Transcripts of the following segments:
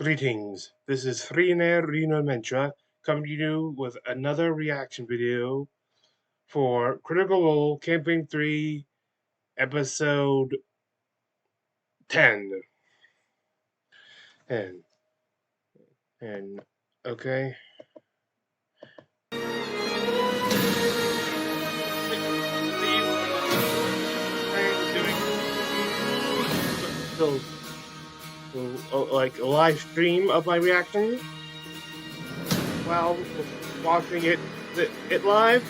Greetings, this is Rene Reno Mentra coming to you with another reaction video for Critical Role Campaign 3 Episode 10. And, and, okay. Like a live stream of my reaction while watching it live.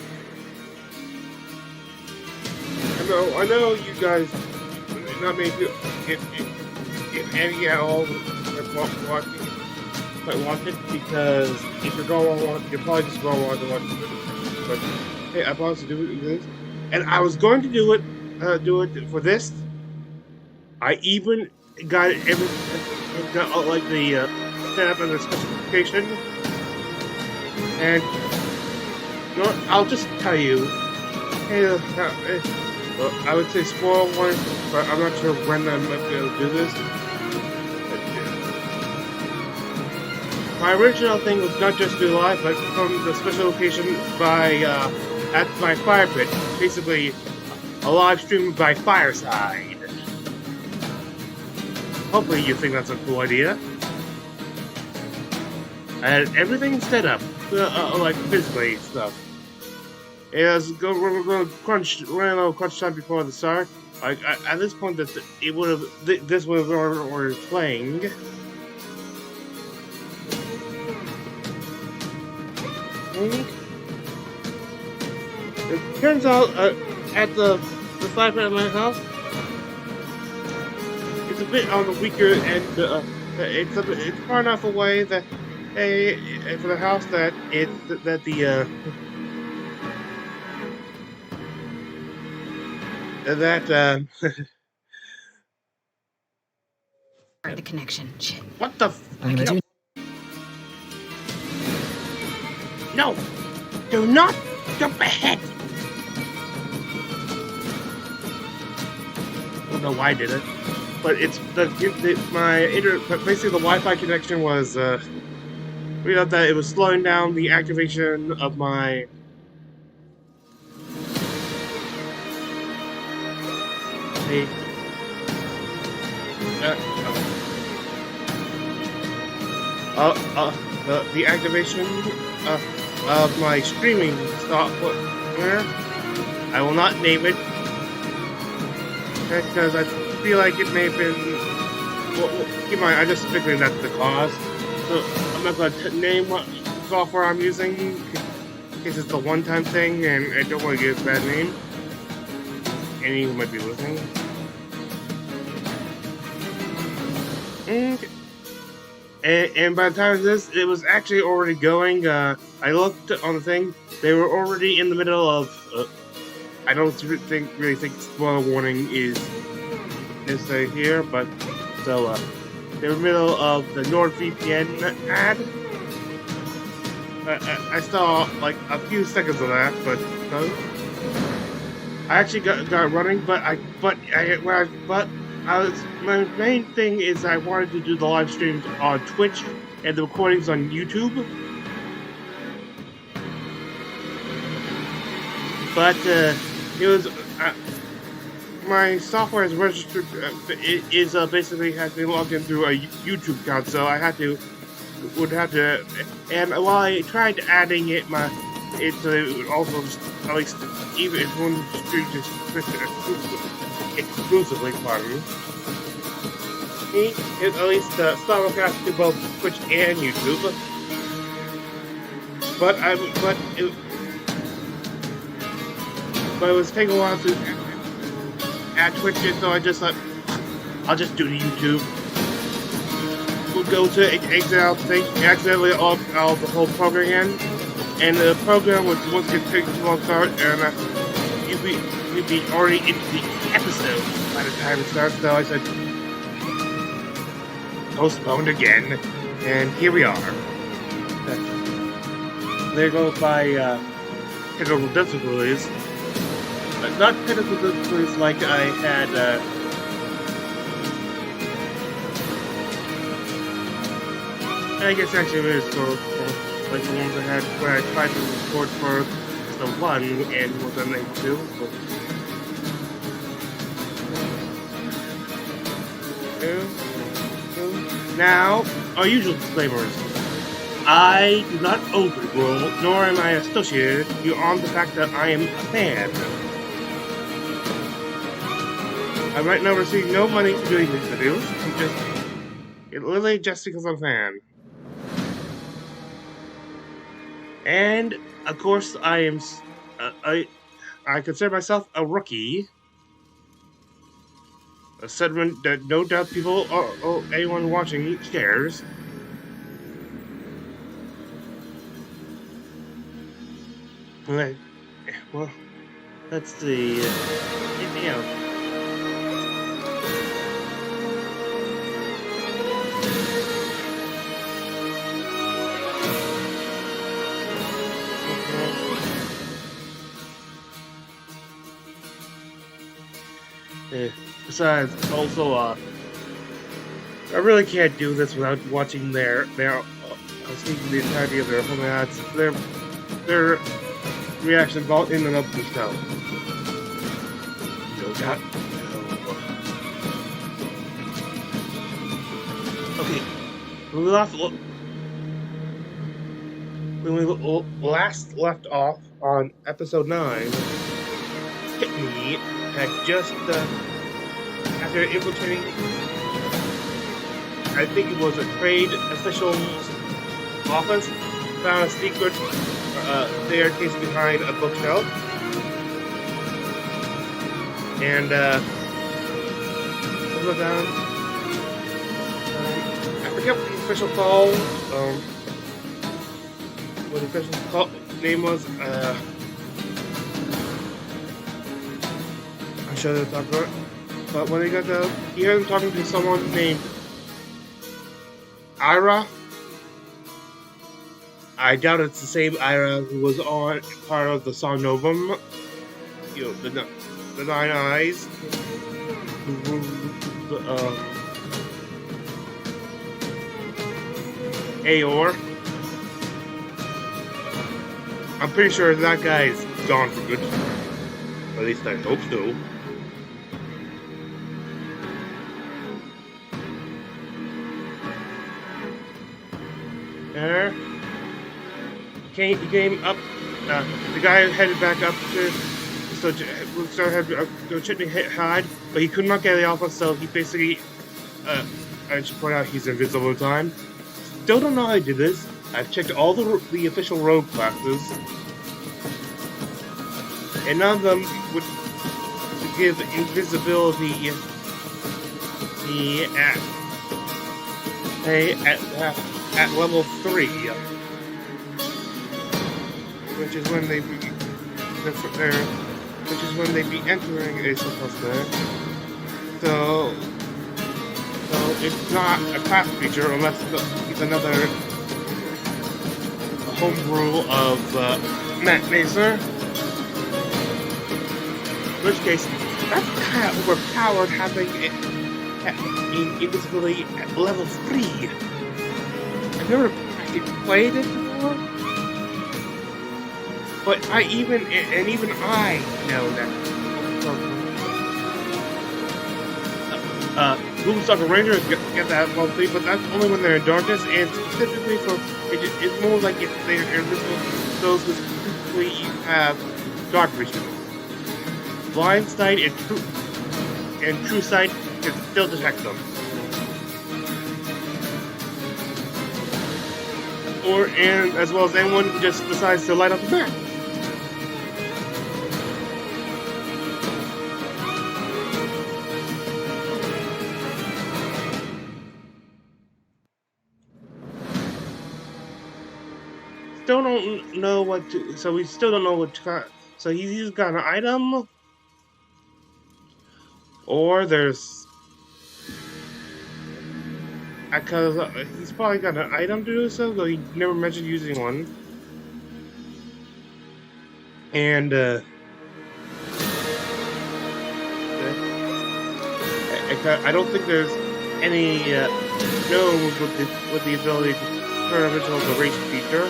I know you guys, not many people, if any at all, might watch it, because if you're going to watch, you're probably just going to want to watch it. But hey, I promise to do this, and I was going to do it for this. I even got got like the setup and the specification, and you know what, I'll just tell you. Hey, I would say spoiler warning, but I'm not sure when I might be able to do this. But, yeah. My original thing was not just do live, but from the special location by at my fire pit, basically a live stream by Fireside. Hopefully you think that's a cool idea. And everything set up, like physically stuff. We're going to run a little crunch time before the start. Like at this point, this would have already playing. It turns out at the fire pit at my house, it's a bit on the weaker end. It's far enough away that for the house that the connection. Shit. What the? I'm gonna do. No! Do not jump ahead! I don't know why I did it. But it's basically the Wi-Fi connection was we thought that it was slowing down the activation of my the activation of my streaming software. I will not name it because I feel like it may have been. Well, keep in mind, I just figured that's the cause. So I'm not going to name what software I'm using in case it's a one-time thing, and I don't want to give a bad name. Any who might be listening. And by the time of this, it was actually already going. I looked on the thing; they were already in the middle of. I don't really think spoiler warning is necessary here, but so they were in the middle of the NordVPN ad. I saw like a few seconds of that, but I actually got running. My main thing is I wanted to do the live streams on Twitch and the recordings on YouTube. But it was my software is registered. It is basically has been logged in through a YouTube account, so I would have to. And while I tried adding it, it would also at least even if one stream just exclusively, pardon. It at least simulcast to both Twitch and YouTube. But it was taking a while to add Twitch in, so I just thought I'll just do the YouTube. We'll go to exit out the thing, accidentally out the whole program again, and the program would once get take too long to start, and you'd be already into the episode by the time it starts. So I said postponed again, and here we are. There goes my technical difficulties. Not technical difficulties like I had I guess actually it is sort of like the ones I had where I tried to record for the one and was unable to. Now, our usual disclaimers. I do not own Google, nor am I associated beyond the fact that I am a fan. I might not receive no money for doing these videos. Literally just because I'm a fan. And of course, I consider myself a rookie. A sentiment that no doubt people or anyone watching shares. Well, let's see. Anything else? Besides, also, I really can't do this without watching their speaking the entirety of their home ads, their reactions all in and of themselves. No doubt. Okay, when we last left off on episode 9, Pitney had just after infiltrating, I think it was a trade official's office, found a secret staircase behind a bookshelf, and look down. I forget what the official called. What the official name was. I'm sure they'll talk about it. But when they got you hear them talking to someone named Ira. I doubt it's the same Ira who was on part of the song Novum. You know, the Nine Eyes. Aor. I'm pretty sure that guy's gone for good. At least I hope so. There. He came up. The guy headed back up to. So Chitney hide, but he could not get the alpha. So he basically. I should point out he's invisible in time. Still don't know how he did this. I've checked all the official rogue classes, and none of them would give invisibility at level 3, which is when they be entering a suspect. So it's not a class feature unless it's another homebrew of Matt Mazer. In which case, that's kind of overpowered having invisibility at level 3. I've never actually played it before, but even I know that. Bootstalker Rangers get that level 3, but that's only when they're in darkness, and specifically for it's more like if they're invisible, those who specifically have dark vision. Blind sight and true sight can still detect them. And as well as anyone who just decides to light up the map. Still don't know what to. So we still don't know what to. So he's either got an item, or there's. Because he's probably got an item to do so, though he never mentioned using one. And I don't think there's any gnomes with the ability for an original narration feature,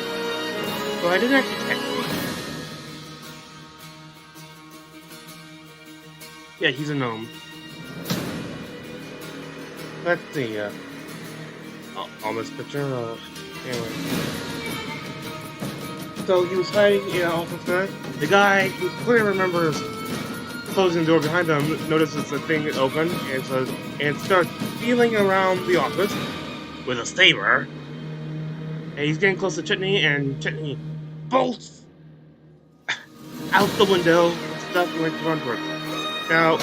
so I didn't actually check. Yeah, he's a gnome. Let's see, on this picture, anyway. So he was hiding in an office there. The guy, who clearly remembers closing the door behind him, notices the thing open and starts feeling around the office with a saber. And he's getting close to Chitney, and Chitney bolts out the window and stuff and went to run for it. Now,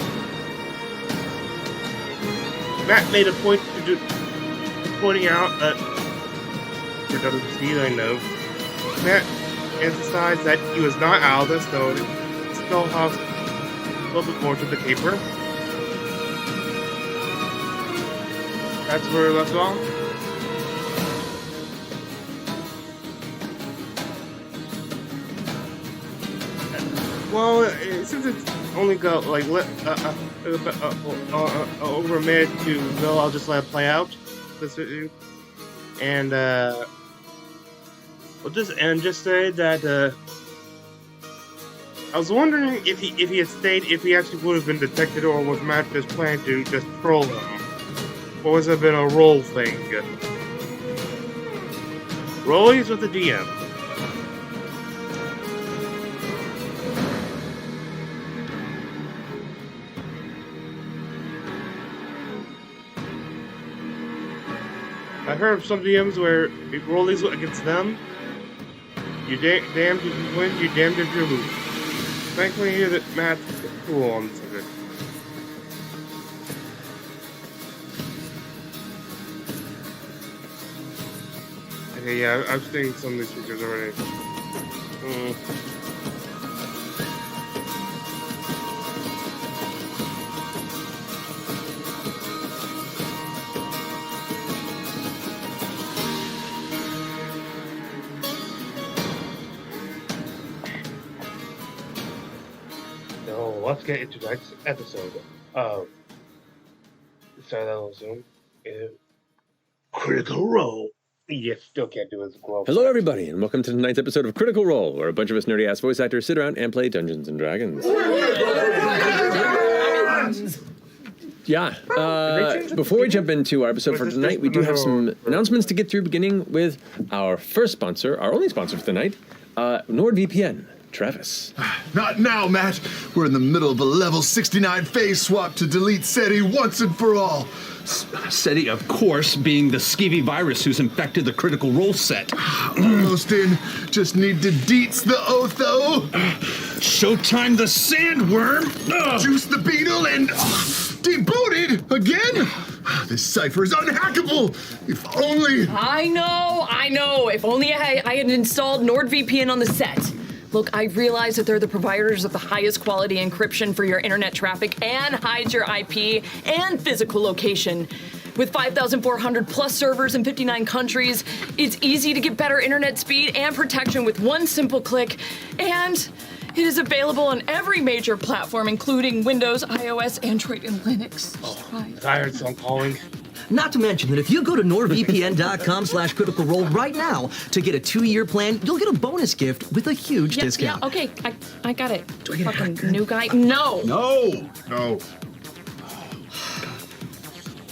Matt made a point pointing out that for WC, I know Matt emphasized that he was not Aldous, so it still has a little bit more to the caper. That's where we left off. Well, since it's only got like over a minute to go, I'll just let it play out. And just say that I was wondering if he had stayed, if he actually would have been detected, or was Matt just planning to just troll him, or was it been a role thing? Rollies with the DM. I heard of some DMs where if rollies against them, you damned if you win, you damned if you lose. Thankfully, here that Matt's cool on the subject. Okay, yeah, I've seen some of these features already. Let's get into tonight's episode of Zoom. Critical Role. You still can't do his glow. Hello, everybody, and welcome to tonight's episode of Critical Role, where a bunch of us nerdy-ass voice actors sit around and play Dungeons and Dragons. Yeah, before we jump into our episode for tonight, we do have some announcements to get through, beginning with our first sponsor, our only sponsor for the night, NordVPN. Travis. Not now, Matt. We're in the middle of a level 69 phase swap to delete SETI once and for all. SETI, of course, being the skeevy virus who's infected the Critical Role set. Almost in. Just need to deets the Otho. Showtime the Sandworm. Juice the Beetle and debooted again. This cipher is unhackable. If only. I know. If only I had installed NordVPN on the set. Look, I realize that they're the providers of the highest quality encryption for your internet traffic and hides your IP and physical location. With 5,400 plus servers in 59 countries, it's easy to get better internet speed and protection with one simple click. And it is available on every major platform, including Windows, iOS, Android, and Linux. Tired, so I'm calling. Not to mention that if you go to nordvpn.com/criticalrole right now to get a 2-year plan, you'll get a bonus gift with a huge discount. Yeah, okay, I got it. Do I get fucking new guy? No.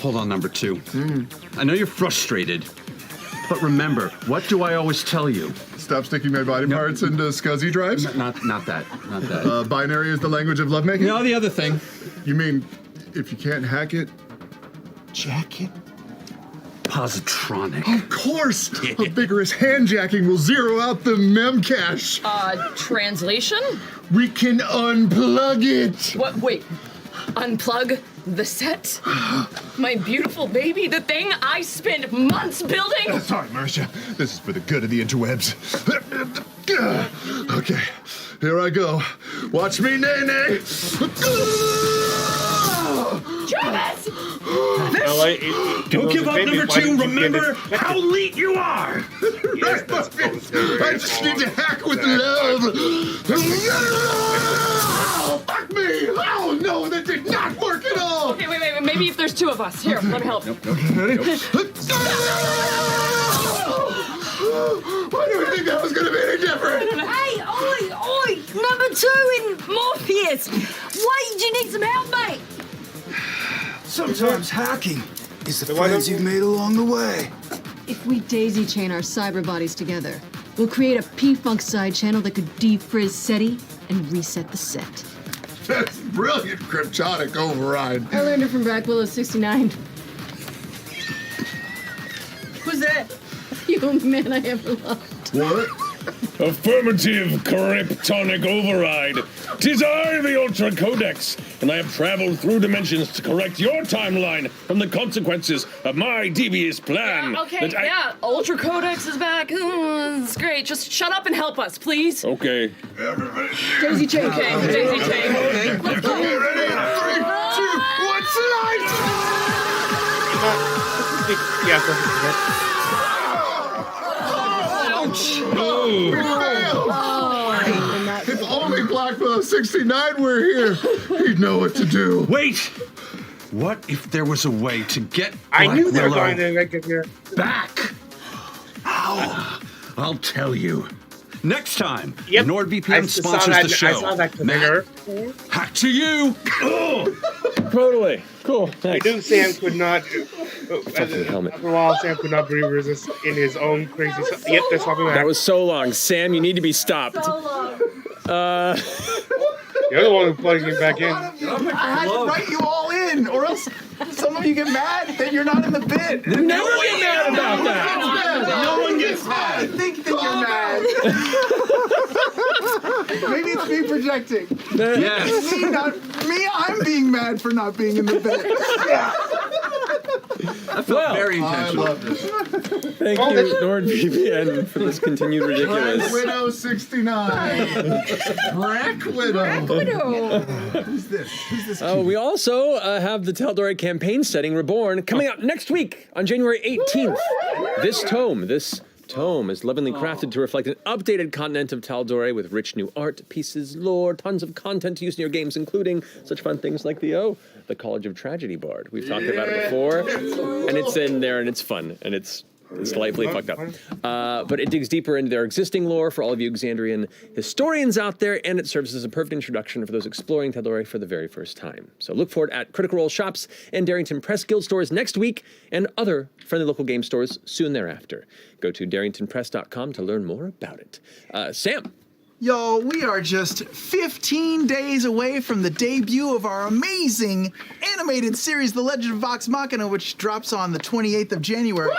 Hold on, number 2. I know you're frustrated, but remember, what do I always tell you? Stop sticking my body parts into SCSI drives? Not that. Binary is the language of lovemaking? No, the other thing. You mean, if you can't hack it, jack it? Positronic. Of course! A vigorous handjacking will zero out the memcache. Translation? We can unplug it. What? Wait. Unplug the set? My beautiful baby, the thing I spent months building? Sorry, Marcia. This is for the good of the interwebs. Okay, here I go. Watch me, Nene. Travis! Don't give up, number 2. Remember how elite you are. I just need to hack with love. Oh, fuck me! Oh no, that did not work at all. Okay, wait. Maybe if there's 2 of us. Here, let me help. Ready? Why do we think that was gonna be any different? Hey, oi! Number 2 in Morpheus! Why do you need some help, mate? Sometimes hacking is the So why friends don't- you've made along the way. If we daisy chain our cyber bodies together, we'll create a P-Funk side channel that could defrizz SETI and reset the set. That's brilliant cryptonic override. I learned it from Black Willow 69. Who's that? You man I ever loved. What? Affirmative Kryptonic Override. 'Tis I, the Ultra Codex, and I have traveled through dimensions to correct your timeline from the consequences of my devious plan. Okay, yeah, Ultra Codex is back. It's great. Just shut up and help us, please. Okay. Everybody, Daisy chain. Okay, Daisy chain. get ready. 3, 2, 1, slide! Yeah, We failed! If only Black Willow 69 were here, he'd know what to do. Wait! What if there was a way to get I Black knew they were Willow going to make it here. back? How? I'll tell you. Next time, Yep. NordVPN I sponsors the show. I saw that Matt, cliffhanger. hack to you! Totally. Cool. I Thanks. knew Sam could not. Fucking helmet. After a while, Sam could not resist in his own crazy. Yep, that's swapping back. That was so long. Sam, you need to be stopped. You're the one who plugged him back in. I had to write you all in, or else some of you get mad that you're not in the bit. Never get mad about that. No one gets I mad. think that you're mad. Maybe it's me projecting. Yes. I'm being mad for not being in the bit. Well, Very I intentional. love this. thank you, NordVPN, for this continued Black ridiculous. Widow 69. Black Widow. Who's this? Who's this? Oh, we also have the Tal'Dorei campaign setting Reborn coming out next week on January 18th. This tome is lovingly crafted to reflect an updated continent of Tal'Dorei with rich new art, pieces, lore, tons of content to use in your games, including such fun things like the College of Tragedy Bard. We've talked about it before, and it's in there, and it's fun, and it's delightfully fucked up. But it digs deeper into their existing lore for all of you Exandrian historians out there, and it serves as a perfect introduction for those exploring Tal'Dorei for the very first time. So look for it at Critical Role shops and Darrington Press Guild stores next week, and other friendly local game stores soon thereafter. Go to darringtonpress.com to learn more about it. Sam. Yo, we are just 15 days away from the debut of our amazing animated series, The Legend of Vox Machina, which drops on the 28th of January.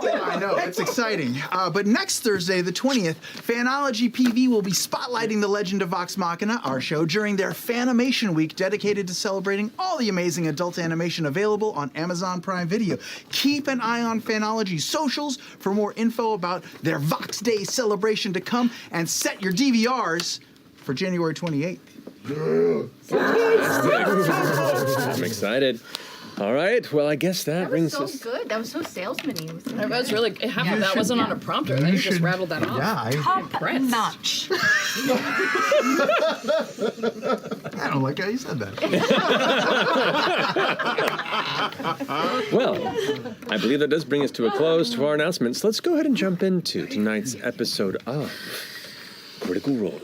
Yeah, I know, it's exciting. But next Thursday, the 20th, Fanology PV will be spotlighting The Legend of Vox Machina, our show, during their Fanimation Week dedicated to celebrating all the amazing adult animation available on Amazon Prime Video. Keep an eye on Fanology's socials for more info about their Vox Day celebration to come, and set your DVRs for January 28th. I'm excited. All right, well, I guess that brings us... good. That was so salesman-y. That was really, half of that wasn't on a prompter. They just rattled that off. Yeah, Top notch. I don't like how you said that. Well, I believe that does bring us to a close to our announcements. Let's go ahead and jump into tonight's episode of Critical Role.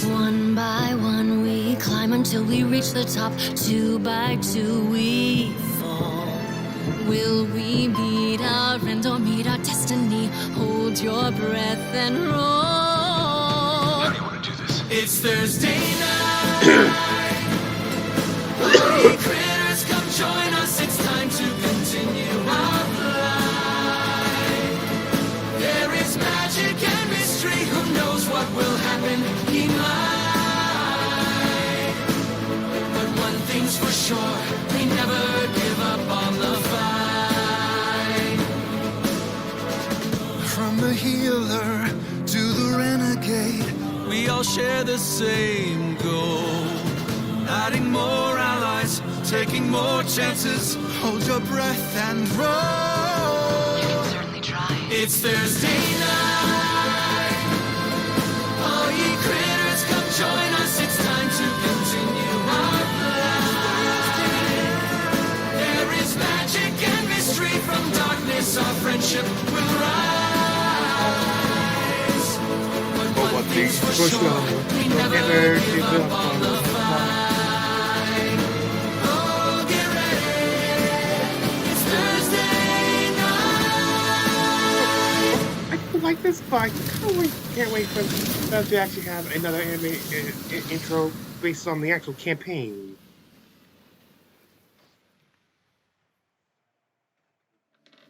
One by one we climb until we reach the top. 2 by 2 we fall. Will we meet our end or meet our destiny? Hold your breath and roll. How do you want to do this? It's Thursday night. Hey, critters, come join us. It's time to continue our flight. There is magic and mystery. Who knows what will happen? He might. But one thing's for sure, we never give up on the fight. From the healer to the renegade, We all share the same goal. Adding more allies, taking more chances. hold your breath and roll. Certainly try. It's Thursday night. push on. Together, keep it up. I like this, but I can't wait for them to actually have another anime intro based on the actual campaign.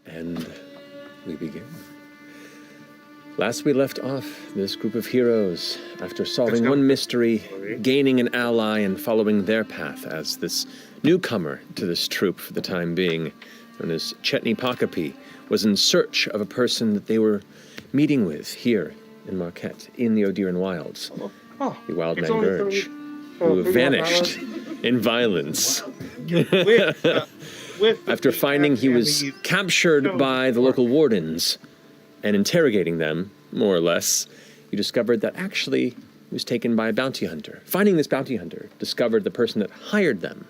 And we begin. Last we left off, this group of heroes, after solving one mystery, gaining an ally, and following their path as this newcomer to this troop for the time being, known as Chetney Poc-O-Pea, was in search of a person that they were meeting with here in Marquette, in the Odiran Wilds. The Wild Man Gurge, who vanished in violence. After finding he was captured by the local wardens and interrogating them, more or less, you discovered that actually he was taken by a bounty hunter. Finding this bounty hunter discovered the person that hired them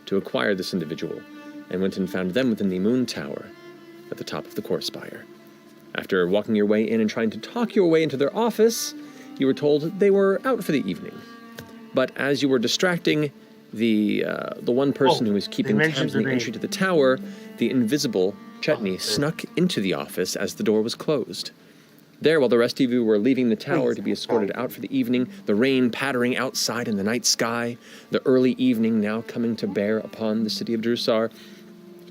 to acquire this individual, and went and found them within the moon tower at the top of the core spire. After walking your way in and trying to talk your way into their office, you were told they were out for the evening. But as you were distracting the one person who was keeping tabs on the entry to the tower, the invisible Chetney snuck into the office as the door was closed. There, while the rest of you were leaving the tower to be escorted out for the evening, the rain pattering outside in the night sky, the early evening now coming to bear upon the city of Drusar,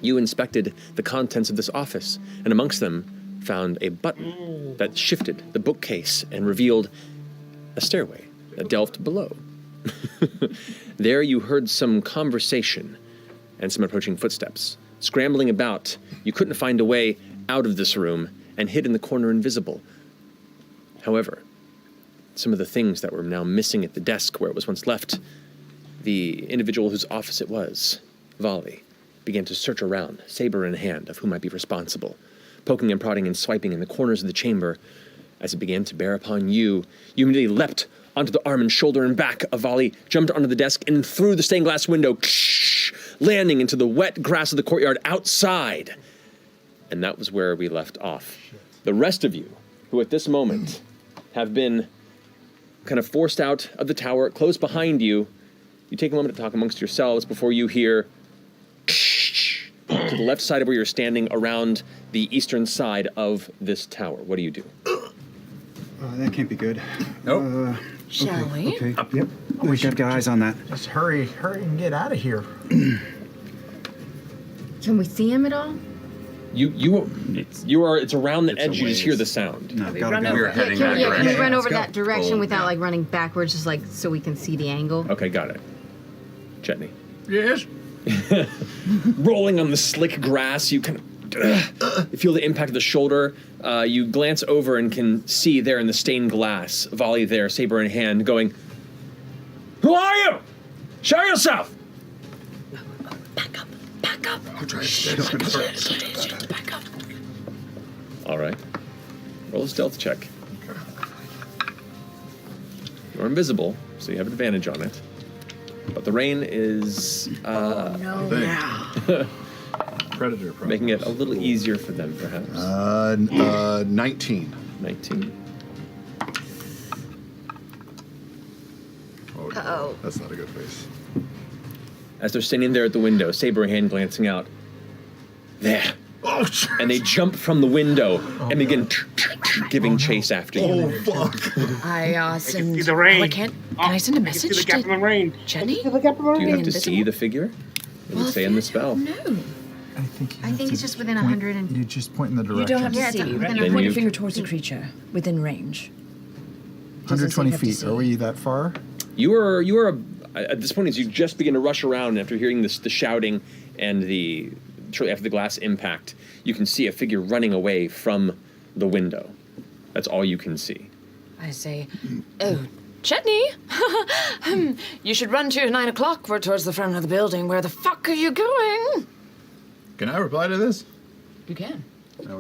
you inspected the contents of this office, and amongst them found a button that shifted the bookcase and revealed a stairway that delved below. There you heard some conversation and some approaching footsteps. Scrambling about, you couldn't find a way out of this room and hid in the corner invisible. However, some of the things that were now missing at the desk where it was once left, the individual whose office it was, Volley, began to search around, saber in hand, of who might be responsible, poking and prodding and swiping in the corners of the chamber. As it began to bear upon you, you immediately leapt onto the arm and shoulder and back of Volley, jumped onto the desk and through the stained glass window, landing into the wet grass of the courtyard outside. And that was where we left off. The rest of you, who at this moment have been kind of forced out of the tower, close behind you, you take a moment to talk amongst yourselves before you hear to the left side of where you're standing around the eastern side of this tower. What do you do? That can't be good. Nope. Shall we? Okay. Yep. We should got eyes on that. Just hurry and get out of here. Can we see him at all? It's around the edge. You just hear the sound. No, Can we run over that direction without like running backwards, just like so we can see the angle? Okay, got it. Chetney. Yes? Rolling on the slick grass, you kind of you feel the impact of the shoulder. You glance over and can see there in the stained glass, Volley there, saber in hand, going, "Who are you? Show yourself!" Back up. I'll try to stay Back up. All right. Roll a stealth check. You're invisible, so you have advantage on it. But the rain is Predator problem. making it a little easier for them, perhaps. 19. 19. Uh-oh. That's not a good face. As they're standing there at the window, saber in hand, glancing out. There. Oh, And they jump from the window and begin giving chase after you. Oh, fuck. I send. see the rain. Oh, can I send a I message can see the gap to in the rain. Jenny? The gap in the Do you rain. have to see the figure? It would say in the spell. No. I think it's just within 100 and... You just point in the direction. You don't have to Yeah, it's see, within right? a You Then point you- your finger towards the creature within range. Doesn't say 120 you have to feet. see. Are we that far? You are at this point as you just begin to rush around after hearing the shouting and shortly after the glass impact, you can see a figure running away from the window. That's all you can see. I say, oh, Chetney, you should run to 9 o'clock towards the front of the building. Where the fuck are you going? Can I reply to this? You can.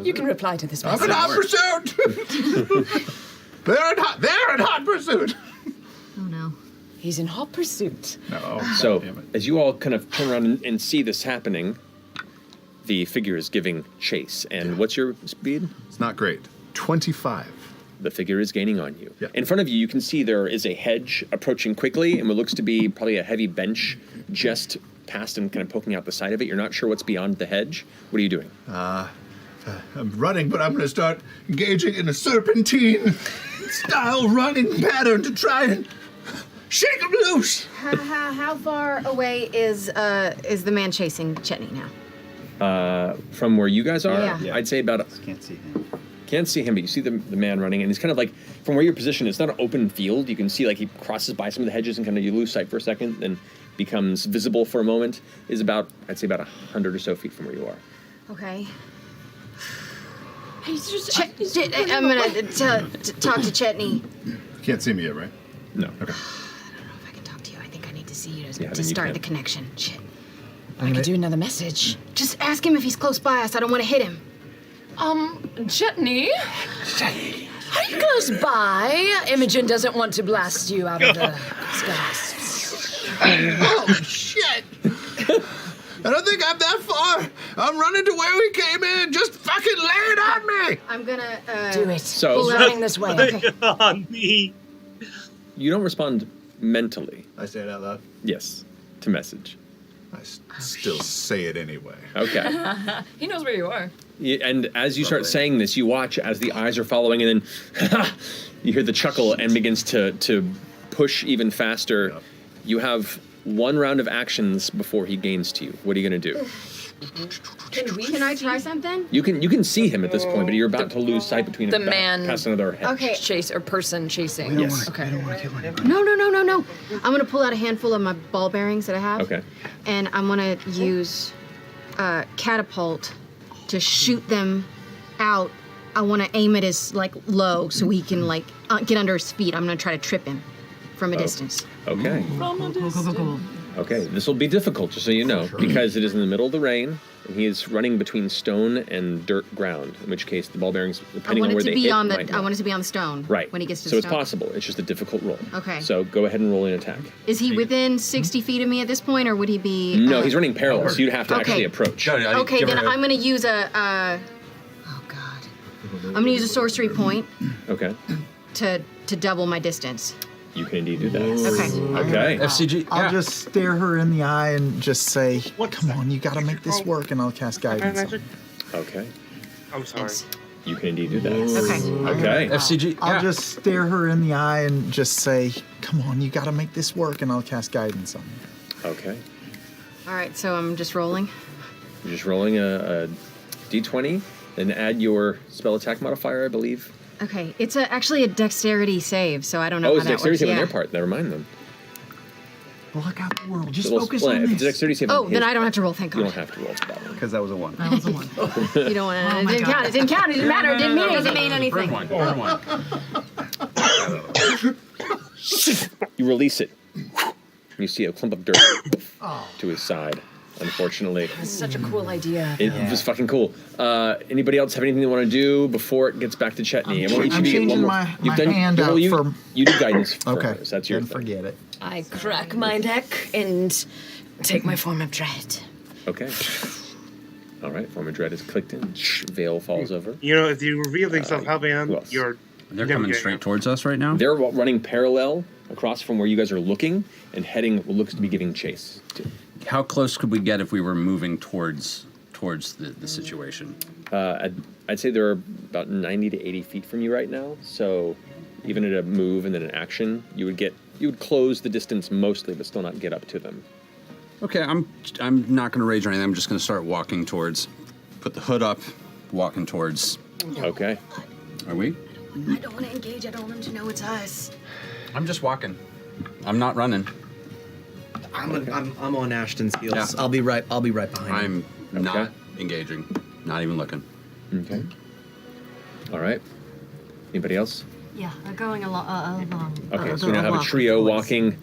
You can reply to this I'm message. in hot pursuit! They're in hot pursuit! Oh no. He's in hot pursuit. No. So, as you all kind of turn around and see this happening, the figure is giving chase. And what's your speed? It's not great. 25. The figure is gaining on you. Yeah. In front of you, you can see there is a hedge approaching quickly, and what looks to be probably a heavy bench just past and kind of poking out the side of it. You're not sure what's beyond the hedge. What are you doing? I'm running, but I'm going to start engaging in a serpentine-style running pattern to try and shake him loose. How far away is the man chasing Chetney now? From where you guys are, Yeah. I'd say about. Can't see him. Can't see him, but you see the man running, and he's kind of like from where you're positioned. It's not an open field. You can see like he crosses by some of the hedges, and kind of you lose sight for a second, then becomes visible for a moment. Is about I'd say about 100 or so feet from where you are. Okay. He's just. I'm gonna talk to Chetney. Can't see me yet, right? No. Okay. I can talk to you. I think I need to see you to then you start can. the connection. Shit. I could do another message. Just ask him if he's close by us. I don't want to hit him. Chetney? Are you close by? Imogen doesn't want to blast you out of the skies. Oh, shit! I don't think I'm that far. I'm running to where we came in. Just fucking lay it on me. I'm gonna do it. So- Pull running this way. Okay. On me. You don't respond mentally. I say it out loud. Yes, to message. I still say it anyway. Okay. He knows where you are. And as you start saying this, you watch as the eyes are following, and then you hear the chuckle and begins to push even faster. Yep. You have one round of actions before he gains to you. What are you going to do? Can I try something? You can see him at this point, but you're about to lose sight between The man past another hedge. Okay. Chase or person chasing. Yes. Okay. No. I'm gonna pull out a handful of my ball bearings that I have. Okay. And I'm gonna use catapult to shoot them out. I want to aim it as like low so he can like get under his feet. I'm gonna try to trip him from a distance. Okay. Cool. Okay, this will be difficult, just so you know, because it is in the middle of the rain, and he is running between stone and dirt ground, in which case the ball bearings, depending on where they hit, might I want it to be on the stone. Right. When he gets to so the it's stone. possible. It's just a difficult roll. Okay. So go ahead and roll an attack. Is he within 60 feet of me at this point, or would he be? No, he's running parallel, so you'd have to Okay. actually approach. Okay, then I'm gonna use I'm gonna use a sorcery point Okay. to double my distance. You can indeed do that. Okay. Okay. F.C.G. I'll just stare her in the eye and just say, "Come on, you gotta make this work," and I'll cast guidance. on her. Okay. I'm sorry. You can indeed do that. Okay. Okay. F.C.G. I'll just stare her in the eye and just say, "Come on, you gotta make this work," and I'll cast guidance on her. Okay. All right, so I'm just rolling. You're just rolling a d20, then add your spell attack modifier, I believe. Okay, it's actually a dexterity save, so I don't know Oh, how it's that dexterity works. save on Yeah. their part. Never mind then. Block out the world. Just Little focus split. on If this. it's a dexterity save on Oh, then his I don't have to roll. Thank You God. don't have to roll for that one. Because that was a 1. That was a 1. You don't want to. It didn't count. It didn't count. It didn't matter. It didn't mean anything. It didn't mean anything. You release it. You see a clump of dirt to his side. Unfortunately, That's such a cool idea. it was fucking cool. Anybody else have anything they want to do before it gets back to Chetney? I'm changing my hand out for. You do guidance. For Okay, her, so that's your then thing. forget it. I crack my neck and take my form of dread. Okay. All right. Form of dread is clicked in. Veil falls over. You know, if you reveal yourself, how man, who else? you're. They're never coming getting straight out. towards us right now. They're running parallel across from where you guys are looking and heading what looks to be giving chase. How close could we get if we were moving towards the situation? I'd say they're about 90 to 80 feet from you right now. So even at a move and then an action, you would close the distance mostly, but still not get up to them. Okay, I'm not going to rage or anything. I'm just going to start walking towards. Put the hood up, walking towards. Okay. Are we? I don't want to engage. I don't want him to know it's us. I'm just walking. I'm not running. I'm on Ashton's heels. Yeah. I'll be right behind him. I'm not engaging. Not even looking. Okay. All right. Anybody else? Yeah, going along. Okay, so we now have a trio walking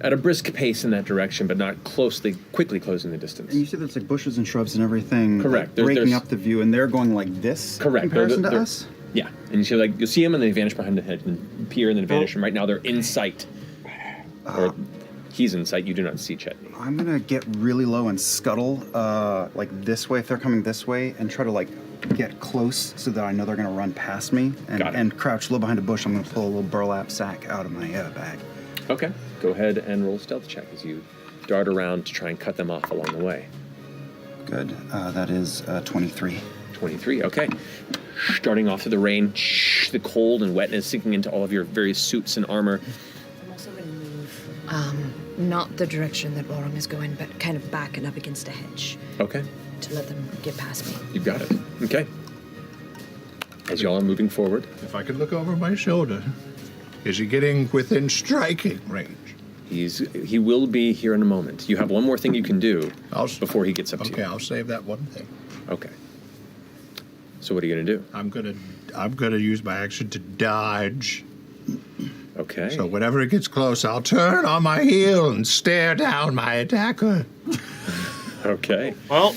at a brisk pace in that direction, but not quickly closing the distance. And you see there's like bushes and shrubs and everything. Correct. Like, There's- breaking there's- up the view, and they're going like this. Correct. In comparison They're- to us. Yeah, and you see you'll see them and they vanish behind the hedge and appear and then vanish. And right now they're in sight, or he's in sight. You do not see Chetney. I'm gonna get really low and scuttle like this way if they're coming this way, and try to like get close so that I know they're going to run past me, and crouch low behind a bush. I'm going to pull a little burlap sack out of my bag. Okay. Go ahead and roll a stealth check as you dart around to try and cut them off along the way. Good. That is 23. 23, okay. Starting off through the rain, the cold and wetness sinking into all of your various suits and armor. I'm also going to move, not the direction that Warren is going, but kind of back and up against a hedge. Okay. To let them get past me. You've got it. Okay. As y'all are moving forward. If I could look over my shoulder, is he getting within striking range? He will be here in a moment. You have one more thing you can do before he gets up to you. Okay, I'll save that one thing. Okay. So what are you gonna do? I'm gonna use my action to dodge. Okay. So whenever it gets close, I'll turn on my heel and stare down my attacker. Okay. Well,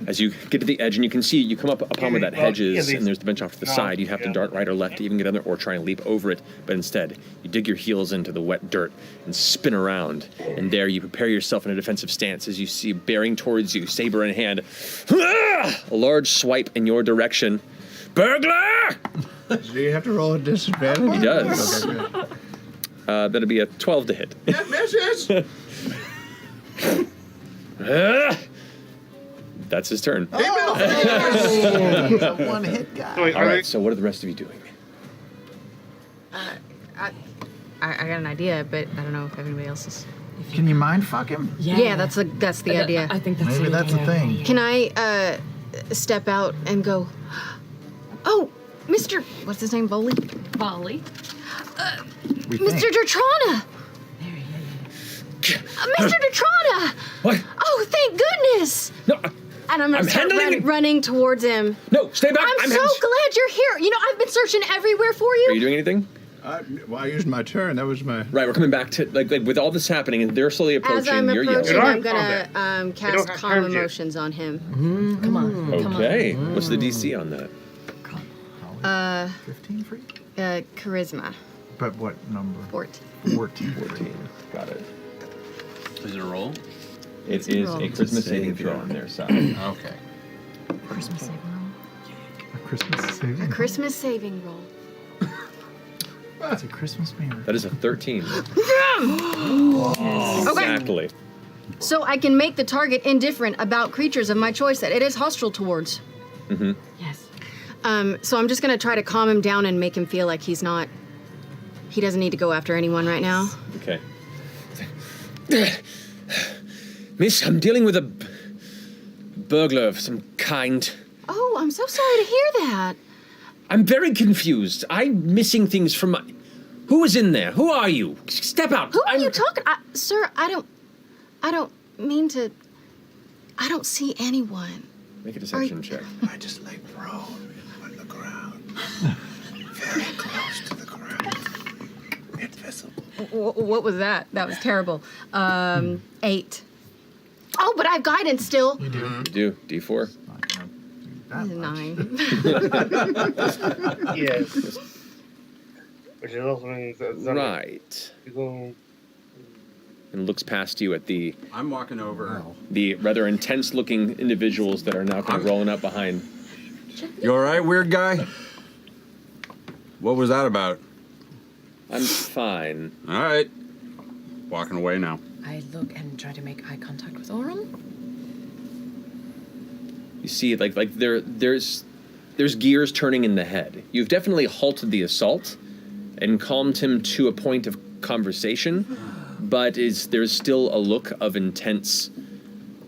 as you get to the edge and you can see, you come up upon where that hedge is, and there's the bench off to the side. You have to dart right or left to even get under, or try and leap over it. But instead, you dig your heels into the wet dirt and spin around. And there you prepare yourself in a defensive stance as you see bearing towards you, saber in hand, a large swipe in your direction. Burglar! Do you have to roll a disadvantage? He does. That'll be a 12 to hit. That misses! That's his turn. He's a one-hit guy. All right, so what are the rest of you doing? I got an idea, but I don't know if anybody else is. Can you mind fuck him? Yeah, that's the idea. I think that's Maybe that's the thing. Can I step out and go? Oh, Mr. What's his name? Volley. Mr. Dertrana. Mr. Dertrana. What? Oh, thank goodness. No. And I'm gonna I'm start handling it. running towards him. No, stay back. I'm so glad you're here. You know, I've been searching everywhere for you. Are you doing anything? Well, I used my turn. That was my... Right, we're coming back to, like with all this happening, and they're slowly approaching, As I'm you're approaching, yelling. I'm gonna cast calm emotions on him. Come on. Okay. What's the DC on that? 15 for you? Charisma. But what number? 14. 14. Got it. Is it a roll? It is a Christmas saving throw on their side. Okay. Christmas saving roll. A Christmas saving A Christmas saving roll. That's a Christmas mirror. That is a 13. Okay. Exactly. So I can make the target indifferent about creatures of my choice that it is hostile towards. Mm-hmm. Yes. So I'm just gonna try to calm him down and make him feel like he doesn't need to go after anyone right now. Okay. Miss, I'm dealing with a burglar of some kind. Oh, I'm so sorry to hear that. I'm very confused. I'm missing things from my... Who was in there? Who are you? Step out. Who are you talking? Sir, I don't mean to. I don't see anyone. Make a deception check. I just lay prone on the ground. Very close to the ground. Invisible. What was that? That was terrible. 8. Oh, but I have guidance still. You do. D4. 9. Yes. Which also means that Right. And looks past you at the... I'm walking over. The rather intense-looking individuals that are now kind of rolling up behind. You all right, weird guy? What was that about? I'm fine. All right. Walking away now. I look and try to make eye contact with Orum. You see, like there's gears turning in the head. You've definitely halted the assault and calmed him to a point of conversation, but there's still a look of intense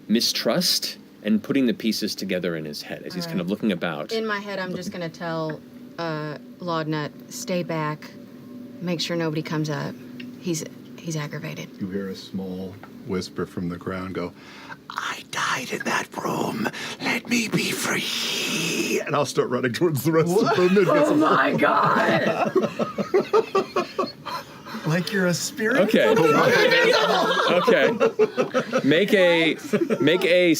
mistrust and putting the pieces together in his head as he's kind of looking about. In my head, I'm just gonna tell Laudnut, stay back, make sure nobody comes up. He's aggravated. You hear a small whisper from the ground go, I died in that room. Let me be free. And I'll start running towards the rest of them. Oh my god! Like you're a spirit? Okay. Okay. Make a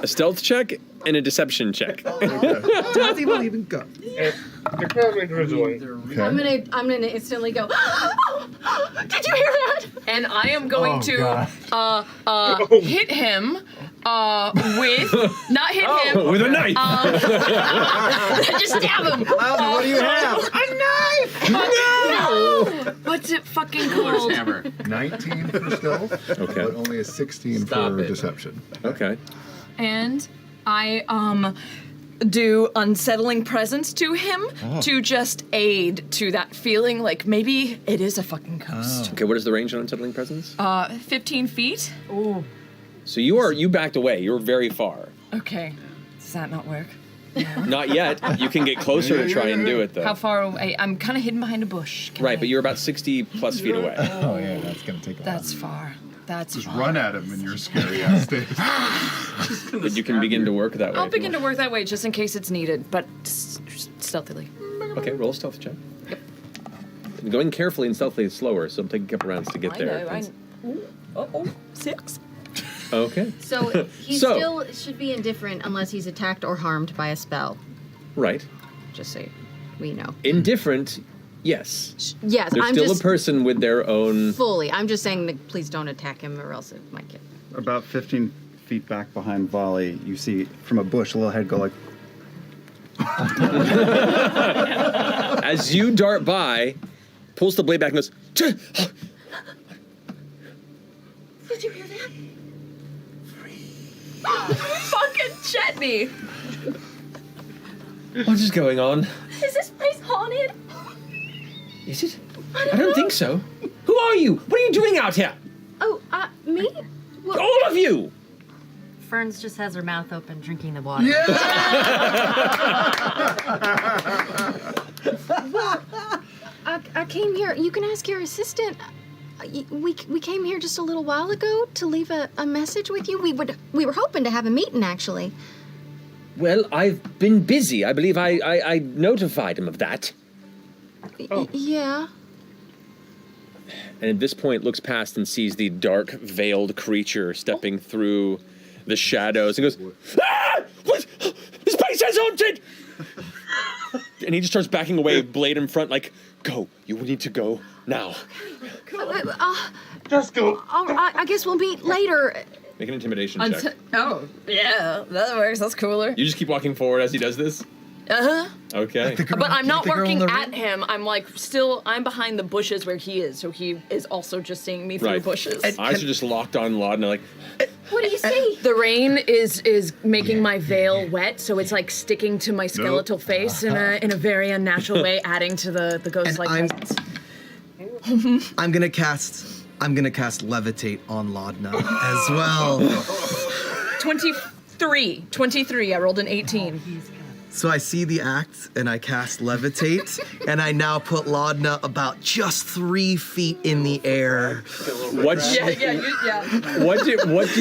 stealth check and a deception check. Does he believe in God? I'm gonna instantly go. Did you hear that? And I am going to hit him With not hit him. With a knife. Just stab him. What do you have? A knife. No. What's it fucking called? 19 for stealth, Okay. but only a 16 for deception. Okay. And I do unsettling presence to him to just aid to that feeling like maybe it is a fucking ghost. Okay, what is the range on unsettling presence? 15 feet. Ooh. So you backed away. You're very far. Okay. Does that not work? Not yet. You can get closer to try and do it though. How far away? I'm kind of hidden behind a bush. Right, but you're about 60 plus feet away. Oh yeah, that's gonna take a while. That's far. That's Just far. run at him in your scary ass state. But you can begin to work that way. I'll if you begin to work that way just in case it's needed, but stealthily. want. Okay, roll a stealth check. Yep. Going carefully and stealthily is slower, so it'll take a couple rounds to get there. Uh-oh. 6. Okay. So he still should be indifferent unless he's attacked or harmed by a spell. Right. Just so we know. Indifferent, yes. Yes, They're I'm still just a person with their own. fully. I'm just saying that please don't attack him or else it might get. About 15 feet back behind Volley, you see from a bush a little head go like. As you dart by, pulls the blade back and goes. Did you hear that? Fucking Chetney! What is going on? Is this place haunted? Is it? I don't think so. Who are you? What are you doing out here? Oh, me? Well, All of you! Ferns just has her mouth open, drinking the water. I came here. You can ask your assistant. We came here just a little while ago to leave a message with you. We were hoping to have a meeting actually. Well, I've been busy. I believe I notified him of that. Yeah. And at this point looks past and sees the dark, veiled creature stepping through the shadows and goes, "Ah! What? This place is haunted!" And he just starts backing away, blade in front, like, "Go. You need to go now." Just go. I guess we'll meet later. Make an intimidation check. Oh, yeah, that works. That's cooler. You just keep walking forward as he does this? Uh-huh. Okay. But I'm not working at him. I'm I'm behind the bushes where he is, so he is also just seeing me through Right. bushes. Eyes are just locked on Laudna, like, What do you see? The rain is making my veil wet, so it's like sticking to my skeletal face in a very unnatural way, adding to the ghost-like presence. I'm gonna cast levitate on Laudna as well. 23. I rolled an 18. So I see the act and I cast levitate, and I now put Laudna about just 3 feet in the air. What do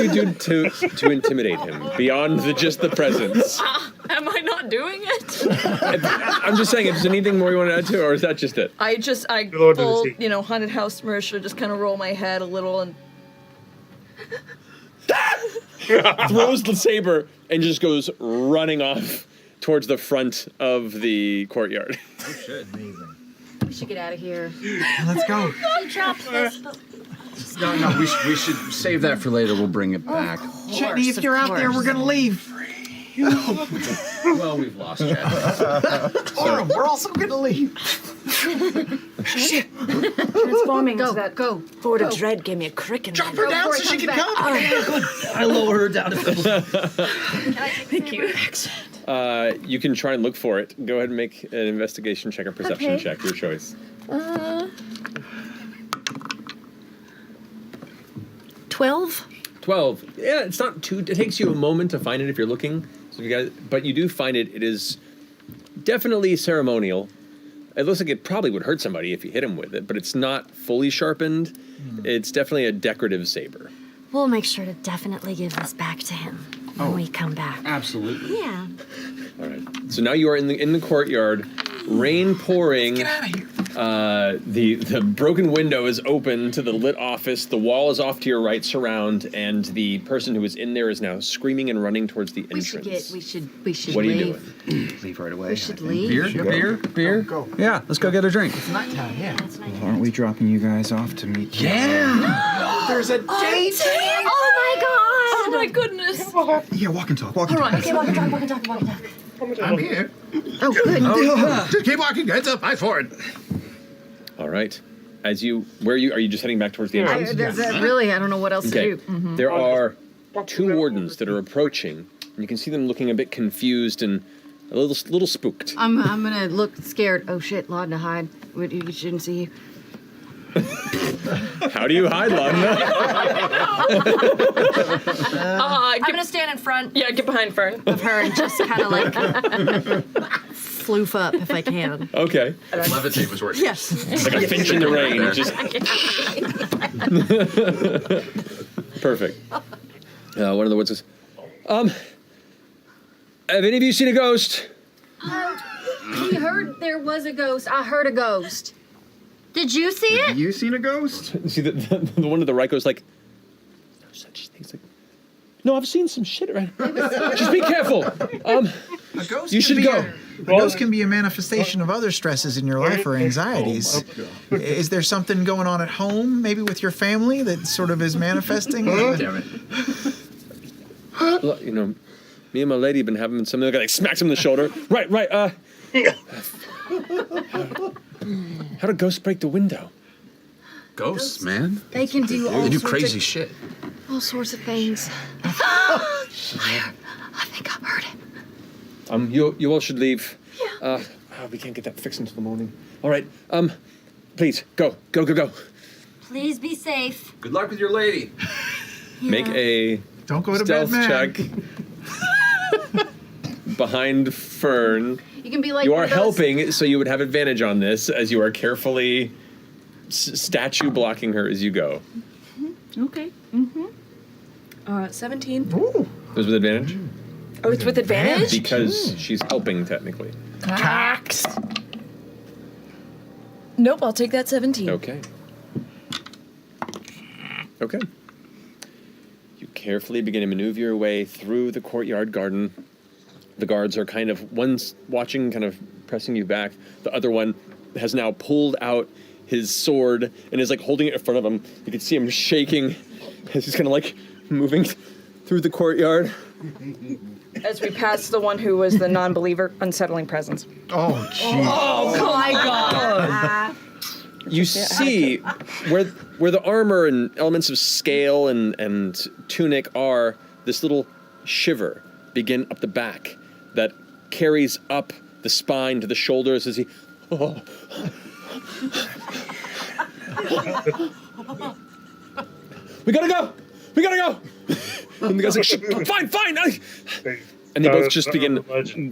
you do to intimidate him beyond just the presence? Am I not doing it? I'm just saying, if there's anything more you want to add to it, or is that just it? I Lord of the full, sea. haunted house Marisha, just kind of roll my head a little and Throws the saber and just goes running off towards the front of the courtyard. Oh shit. We should get out of here. Let's go. He dropped this, but No, we should save that for later. We'll bring it back. Chetney, if you're out there, we're gonna leave. Well, we've lost Chad. Orum, we're also gonna leave. shit. Transforming Go, to that go. Fort of Dread gave me a crick in Drop my her down so she can come. I lower her down. Thank you. You can try and look for it. Go ahead and make an investigation check or perception check, your choice. 12? 12. Yeah, it's not too. It takes you a moment to find it if you're looking. So you guys, but you do find it. It is definitely ceremonial. It looks like it probably would hurt somebody if you hit him with it, but it's not fully sharpened. It's definitely a decorative saber. We'll make sure to definitely give this back to him when we come back. Absolutely. Yeah. All right. So now you are in the courtyard, rain pouring. Get out of here. The broken window is open to the lit office. The wall is off to your right, surround, and the person who is in there is now screaming and running towards the entrance. We should What are leave. you doing? Leave right away. We should leave. Beer? Go. Yeah, let's go get a drink. It's nighttime, yeah. Aren't we dropping you guys off to meet? There's a date. oh my Oh my goodness. Yeah, walk and talk. All right. Okay, walk and talk, walk and talk, walk and talk. I'm here. Oh, good. Just keep walking. Heads up. Eyes forward. All right. Are you just heading back towards the entrance? Really, I don't know what else Okay. to do. There are 2 wardens that are approaching, and you can see them looking a bit confused and a little spooked. I'm gonna look scared. Oh shit, Laudna, hide. You shouldn't see you. How do you hide, Laudna? I'm gonna stand in front. Yeah, get behind Fern. Of her and just kind of like floof up if I can. Okay. Levitate was working. Yes. It's like a finch in the rain. Just perfect. One of the woods says, "Have any of you seen a ghost?" He heard there was a ghost. I heard a ghost. Did you see it? You seen a ghost? See, the one to the right goes like, "No such things." Like, no, I've seen some shit around. Just be careful. A ghost You can should be go. A ghost can be a manifestation of other stresses in your life or anxieties. Is there something going on at home, maybe with your family, that sort of is manifesting? Damn it. Look, you know, me and my lady have been having something like smacks him in the shoulder. Right. How did ghosts break the window? Ghosts, man. They can do all They do sorts crazy of, shit. all sorts of things. I think I've heard it. You all should leave. We can't get that fixed until the morning. All right. Please go. Please be safe. Good luck with your lady. Make a Don't go to stealth bed, man. check behind Fern. You can be like You one are of those- helping, so you would have advantage on this as you are carefully statue blocking her as you go. Okay. 17. Those with advantage? Oh, it's with advantage? Because she's helping, technically. Cox. Nope, I'll take that 17. Okay. You carefully begin to maneuver your way through the courtyard garden. The guards are kind of, one's watching, kind of pressing you back. The other one has now pulled out his sword and is like holding it in front of him. You can see him shaking as he's kind of like moving through the courtyard. As we pass the one who was the non-believer, unsettling presence. Oh, jeez. Oh, my God. You see where the armor and elements of scale and tunic are, this little shiver begin up the back that carries up the spine to the shoulders as he... Oh. We gotta go! And the guy's like, fine! And they both just begin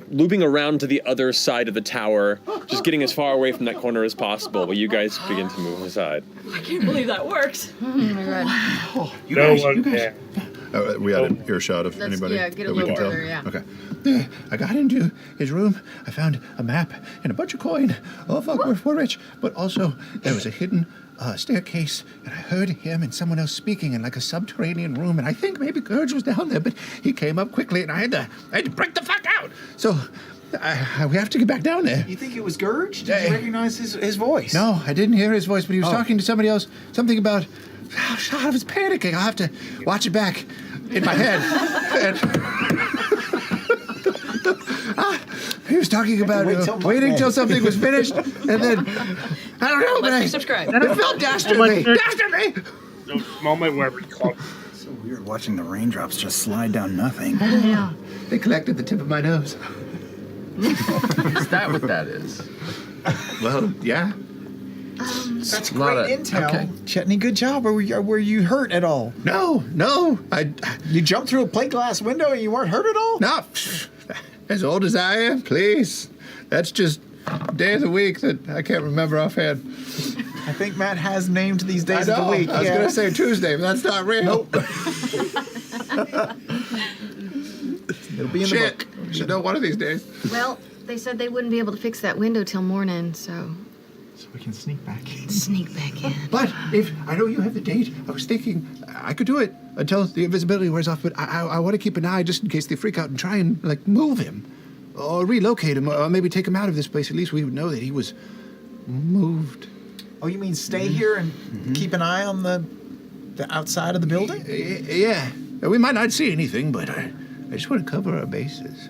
looping around to the other side of the tower, just getting as far away from that corner as possible, while you guys begin to move aside. I can't believe that worked. Oh my God. You guys. We had an earshot of Let's- anybody yeah, get a that we little can tell. further, yeah. Okay. I got into his room. I found a map and a bunch of coin. Oh, fuck, we're rich. But also, there was a hidden staircase, and I heard him and someone else speaking in like a subterranean room, and I think maybe Gurge was down there, but he came up quickly, and I had to break the fuck out. So, we have to get back down there. You think it was Gurge? Did you recognize his voice? No, I didn't hear his voice, but he was talking to somebody else. Something about... I was panicking. I'll have to watch it back in my head. He was talking about waiting till something was finished, and then I don't know, but Let's subscribe. it felt dastardly. The moment where we caught. So weird watching the raindrops just slide down nothing. Yeah. They collected the tip of my nose. Is that what that is? Well, yeah. That's Lot great of- intel. okay. Chetney, good job. Were you hurt at all? No. You jumped through a plate glass window and you weren't hurt at all? No. As old as I am, please. That's just day of the week that I can't remember offhand. I think Matt has named these days I of know. the week. I was going to say Tuesday, but that's not real. Nope. It'll be in the book. Should know one of these days. Well, they said they wouldn't be able to fix that window till morning, so So we can sneak back in. sneak back in. But if I know you have the date, I was thinking I could do it until the invisibility wears off. But I want to keep an eye just in case they freak out and try and like move him, or relocate him, or maybe take him out of this place. At least we would know that he was moved. Oh, you mean stay here and keep an eye on the outside of the building? Yeah. We might not see anything, but I just want to cover our bases.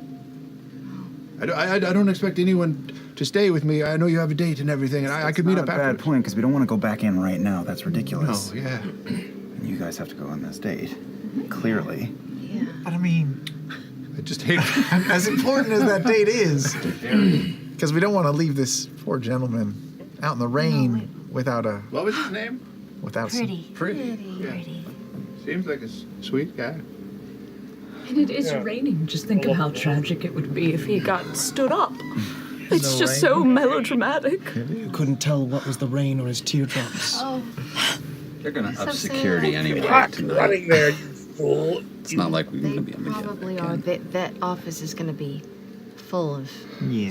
I don't expect anyone to stay with me. I know you have a date and everything, and I could meet up after. That's a bad point, because we don't want to go back in right now. That's ridiculous. No, yeah. And you guys have to go on this date. Clearly. Yeah. But I mean, I just hate as important as that date is, because we don't want to leave this poor gentleman out in the rain without a. What was his name? Without Pretty. Pretty. Seems like a sweet guy. And it is raining. Just think of how tragic it would be if he got stood up. It's just so melodramatic. You couldn't tell what was the rain or his teardrops. Oh. They're gonna So up sad. security anyway Not tonight. running there, you fool. It's not like we're gonna be on the Probably are. That office is going to be full of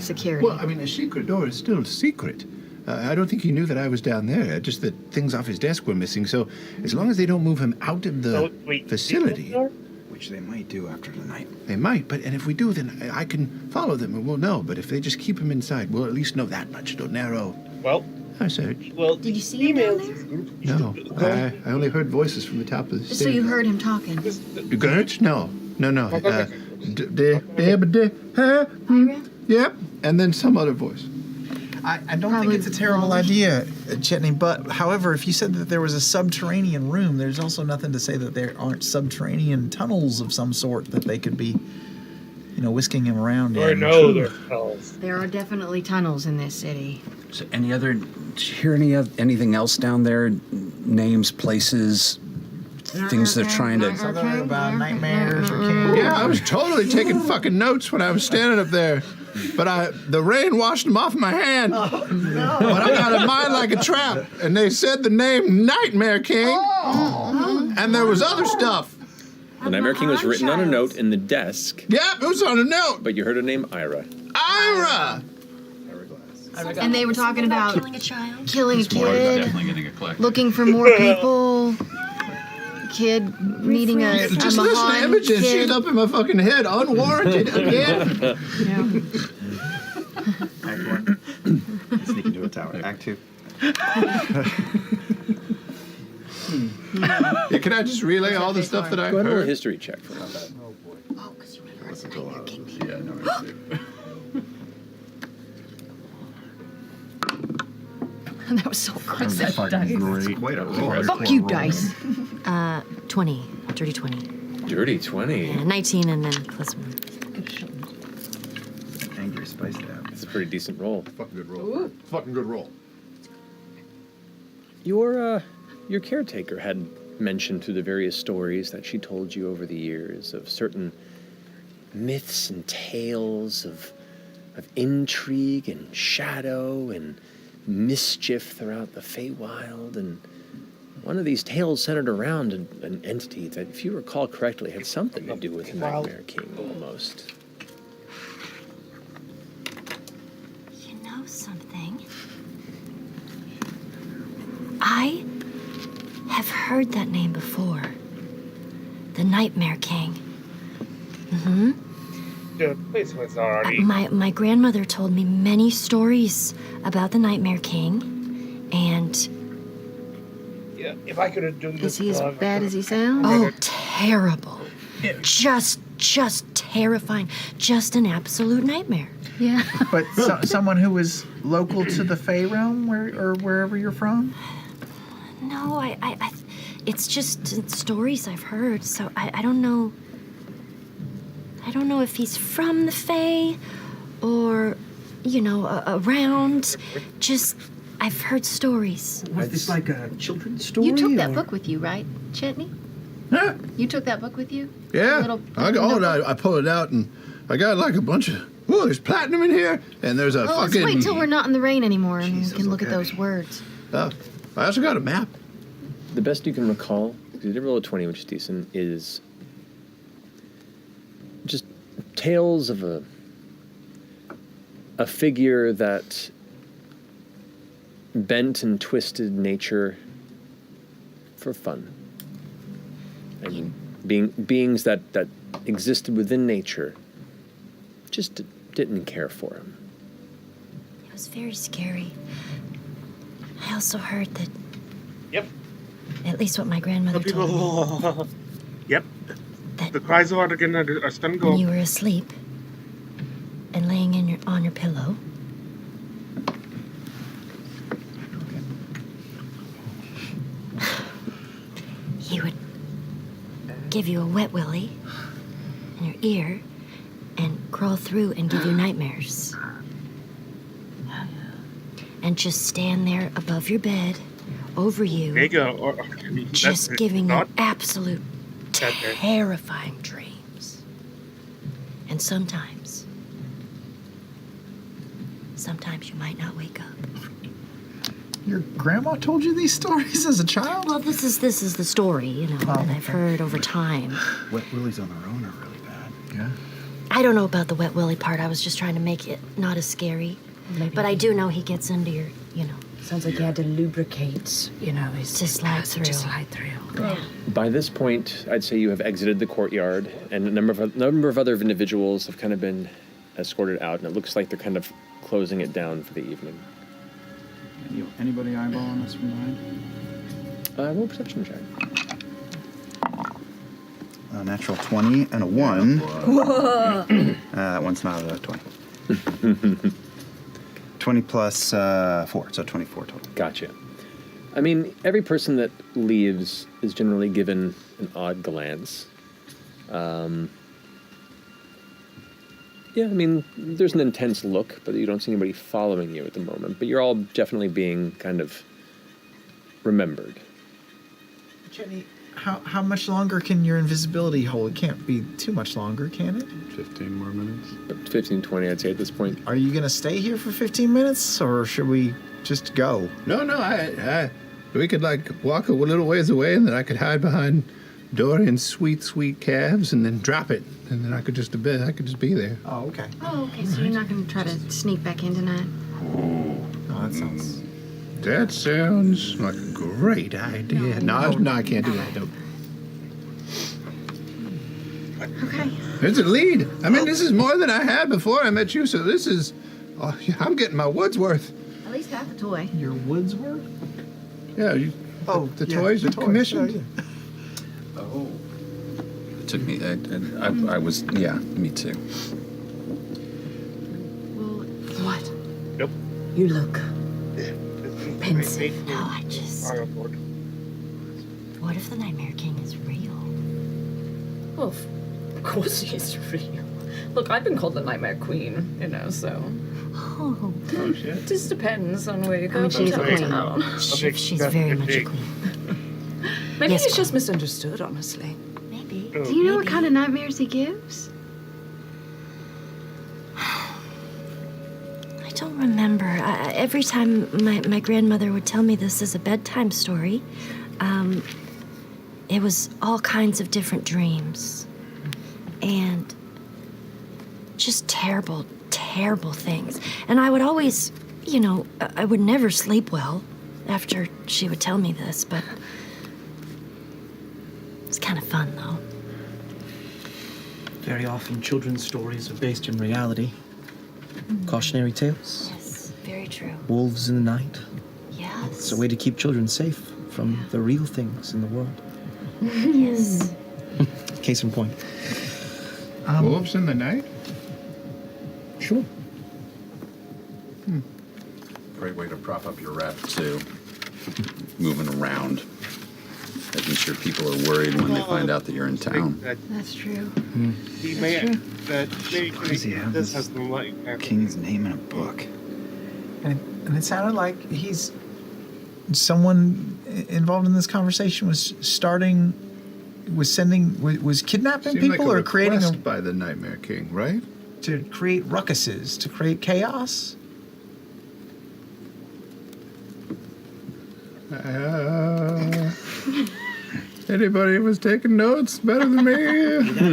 security. Well, I mean, a secret door is still a secret. I don't think he knew that I was down there, just that things off his desk were missing. So as long as they don't move him out of the facility... Which they might do after tonight. They might, and if we do, then I can follow them and we'll know. But if they just keep him inside, we'll at least know that much. It'll narrow Well, our search. Well, did you see him down there? No, I only heard voices from the top of the stairs. So you heard him talking. Gertz? No. Yep, and then some other voice. I don't think it's a terrible idea, Chetney, but however, if you said that there was a subterranean room, there's also nothing to say that there aren't subterranean tunnels of some sort that they could be, whisking him around in. there's tunnels. There are definitely tunnels in this city. So did you hear anything else down there? Names, places, things they're trying to... Something about nightmares or king. Yeah, I was totally taking fucking notes when I was standing up there. But the rain washed them off my hand. Oh, no. But I got a mind like a trap. And they said the name Nightmare King. Oh. And there was other stuff. The Nightmare King was written on a note in the desk. Yep, it was on a note. But you heard a name, Ira. Ira! And they were talking about killing a child. Killing a Definitely kid, getting a collector. looking for more people, kid needing a Just listen to Mahan Imogen. kid. She's up in my fucking head, unwarranted again. Act 1. Sneak into a tower. Act 2. Yeah, can I just relay all the stuff that I Go ahead and roll a heard? history check for that. Oh, because you remember it's a Nightmare King. Yeah, no, That was so gross. That Fucking dice. great. Way to roll. Fuck you, dice. 20. Dirty 20. Dirty 20. Yeah, 19 and then plus 1. Angry spiced out. It's a pretty decent roll. Fucking good roll. Fucking good roll. Your caretaker had mentioned through the various stories that she told you over the years of certain myths and tales of intrigue and shadow and mischief throughout the Feywild, and one of these tales centered around an entity that, if you recall correctly, had something to do with the Nightmare King almost. You know something? I have heard that name before. The Nightmare King. Mm-hmm. The place was already. My grandmother told me many stories about the Nightmare King, and Yeah, if I could have done this. Is he as bad as he sounds? oh, terrible. Just terrifying. Just an absolute nightmare. Yeah. But someone who is local to the Fey realm, or wherever you're from? No, I it's just stories I've heard, so I don't know. I don't know if he's from the Fae or, around. Just, I've heard stories. Was this like a children's story? You took that book with you, right, Chetney? Huh? You took that book with you? Yeah. Little I pull it out and I got like a bunch of. Oh, there's platinum in here, and there's a Oh, let's fucking. wait till we're not in the rain anymore and Jesus, we can look at okay. those words. I also got a map. The best you can recall, because you did roll a 20, which is decent, is just tales of a figure that bent and twisted nature for fun. And beings that existed within nature just didn't care for him. It was very scary. I also heard that. Yep. At least what my grandmother told me. Yep. the cries of again are starting to when go. you were asleep and laying on your pillow, he would give you a wet willy in your ear and crawl through and give you nightmares. And just stand there above your bed, over you, There you go. just giving you thought. absolute Okay. terrifying dreams. And sometimes you might not wake up. Your grandma told you these stories as a child? Well, this is the story, that I've heard over time. Wet willies on their own are really bad. Yeah. I don't know about the wet willy part. I was just trying to make it not as scary. But I do know he gets into your, Sounds like you had to lubricate, his to slide through. To slide through. Yeah. By this point, I'd say you have exited the courtyard, and a number of other individuals have kind of been escorted out, and it looks like they're kind of closing it down for the evening. Anybody eyeballing us from behind? Roll perception check. A natural 20 and a 1. Whoa. That one's not a 20. 20 plus 4, so 24 total. Gotcha. I mean, every person that leaves is generally given an odd glance. Yeah, I mean, there's an intense look, but you don't see anybody following you at the moment. But you're all definitely being kind of remembered. Jenny, how much longer can your invisibility hold? It can't be too much longer, can it? 15 more minutes. 15, 20, I'd say at this point. Are you going to stay here for 15 minutes, or should we just go? No, we could walk a little ways away, and then I could hide behind Dorian's sweet calves, and then drop it, and then I could just be there. Oh, okay. Oh, okay. So you're not going to try to sneak back in tonight? Oh, that sounds like a great idea. No, I can't do that. Nope. Okay. There's a lead. I mean, this is more than I had before I met you, so this is... Oh, I'm getting my wood's worth. At least half a toy. Your wood's worth? Yeah, the toys you commissioned. Oh. It took me... I was... Yeah, me too. Well, what? Nope. You look pensive. No, I just... What if the Nightmare King is real? Well, of course he is real. Look, I've been called the Nightmare Queen, so... Oh, shit. It just depends on where you go. I mean, she's a queen. Okay, She's very much a queen. Maybe Yes, he's just misunderstood, honestly. Maybe. Do you know what kind of nightmares he gives? I don't remember. Every time my grandmother would tell me this as a bedtime story, it was all kinds of different dreams. And just terrible, terrible things. And I would always, I would never sleep well after she would tell me this, but it's kind of fun, though. Very often, children's stories are based in reality. Cautionary tales. Yes, very true. Wolves in the night. Yes. It's a way to keep children safe from the real things in the world. Yes. Case in point. Wolves in the night? Sure. Great way to prop up your rep, too. Moving around. Making sure people are worried when they find out that you're in town. That's true. He may Does he have this this has the king's name in a book? And it sounded like someone involved in this conversation was kidnapping Seemed people like or creating request by the Nightmare King, right? to create ruckuses, to create chaos. Anybody was taking notes better than me?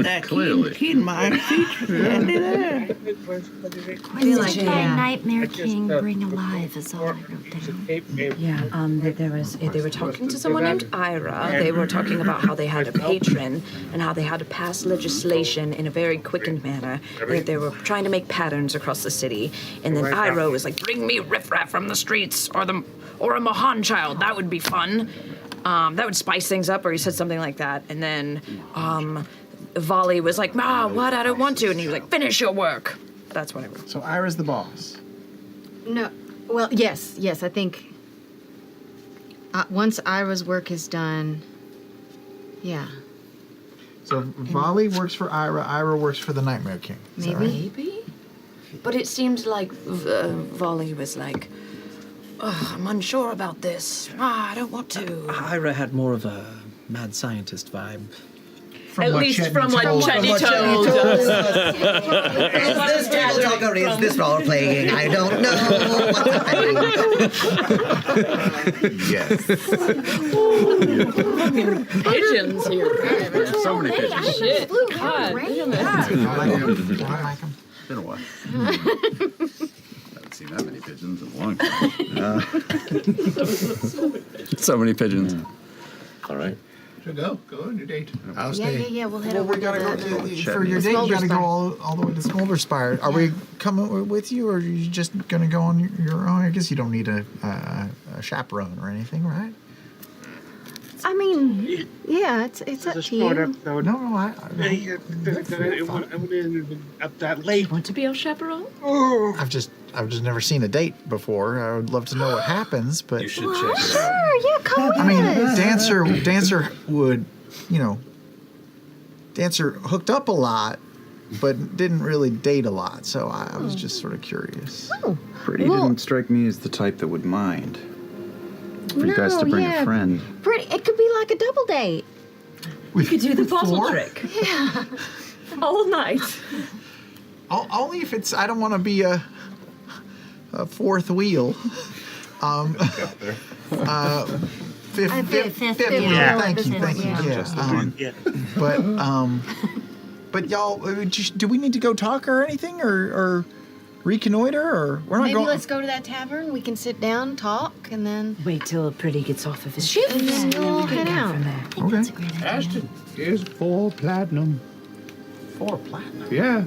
That keen mind feature handy there. What did my Nightmare King bring alive is all I wrote down. Yeah, they were talking to someone named Ira. They were talking about how they had a patron and how they had to pass legislation in a very quickened manner. They were trying to make patterns across the city. And then Ira was like, bring me riffraff from the streets or a Mohan child. That would be fun. That would spice things up, or he said something like that. And then Volley was like, what? I don't want to. And he was like, finish your work. That's what I wrote. So Ira's the boss. No. Well, yes. I think once Ira's work is done, yeah. So Volley works for Ira. Ira works for the Nightmare King. Is that right? Maybe. But it seemed like Volley was like, I'm unsure about this. I don't want to. Ira had more of a mad scientist vibe. At least from what Chetty told us. Is this tabletop or is this role playing? I don't know Yes. Pigeons here. So many pigeons. Shit. God. I like him. It's been a while. Haven't seen that many pigeons in a long time. So many pigeons. All right. So go on your date. I'll stay. Yeah. We'll head Well, over we gotta go to for your date. You gotta go all the way to Smolder Spire. Are we coming with you, or are you just gonna go on your own? I guess you don't need a chaperone or anything, right? I mean, yeah, it's up to you. Episode. No, I wouldn't been up that late. Want to be our chaperone? I've just never seen a date before. I would love to know what happens, but You should check it out. Sure, yeah, come I mean, with us. Dancer would, Dancer hooked up a lot, but didn't really date a lot. So I was just sort of curious. Oh, Pretty well, didn't strike me as the type that would mind for you guys to bring a friend. Pretty, it could be like a double date. We could do the bottle Four? trick. Yeah. All night. Only if it's. I don't want to be a fourth wheel. Fifth wheel. Yeah. Thank you. Yeah. But y'all, do we need to go talk or anything, or reconnoiter, or we're not Maybe going? let's go to that tavern. We can sit down, talk, and then Wait till Pretty gets off of his shift. and then we'll head out. Okay. Ashton, here's 4 platinum. 4 platinum. Yeah.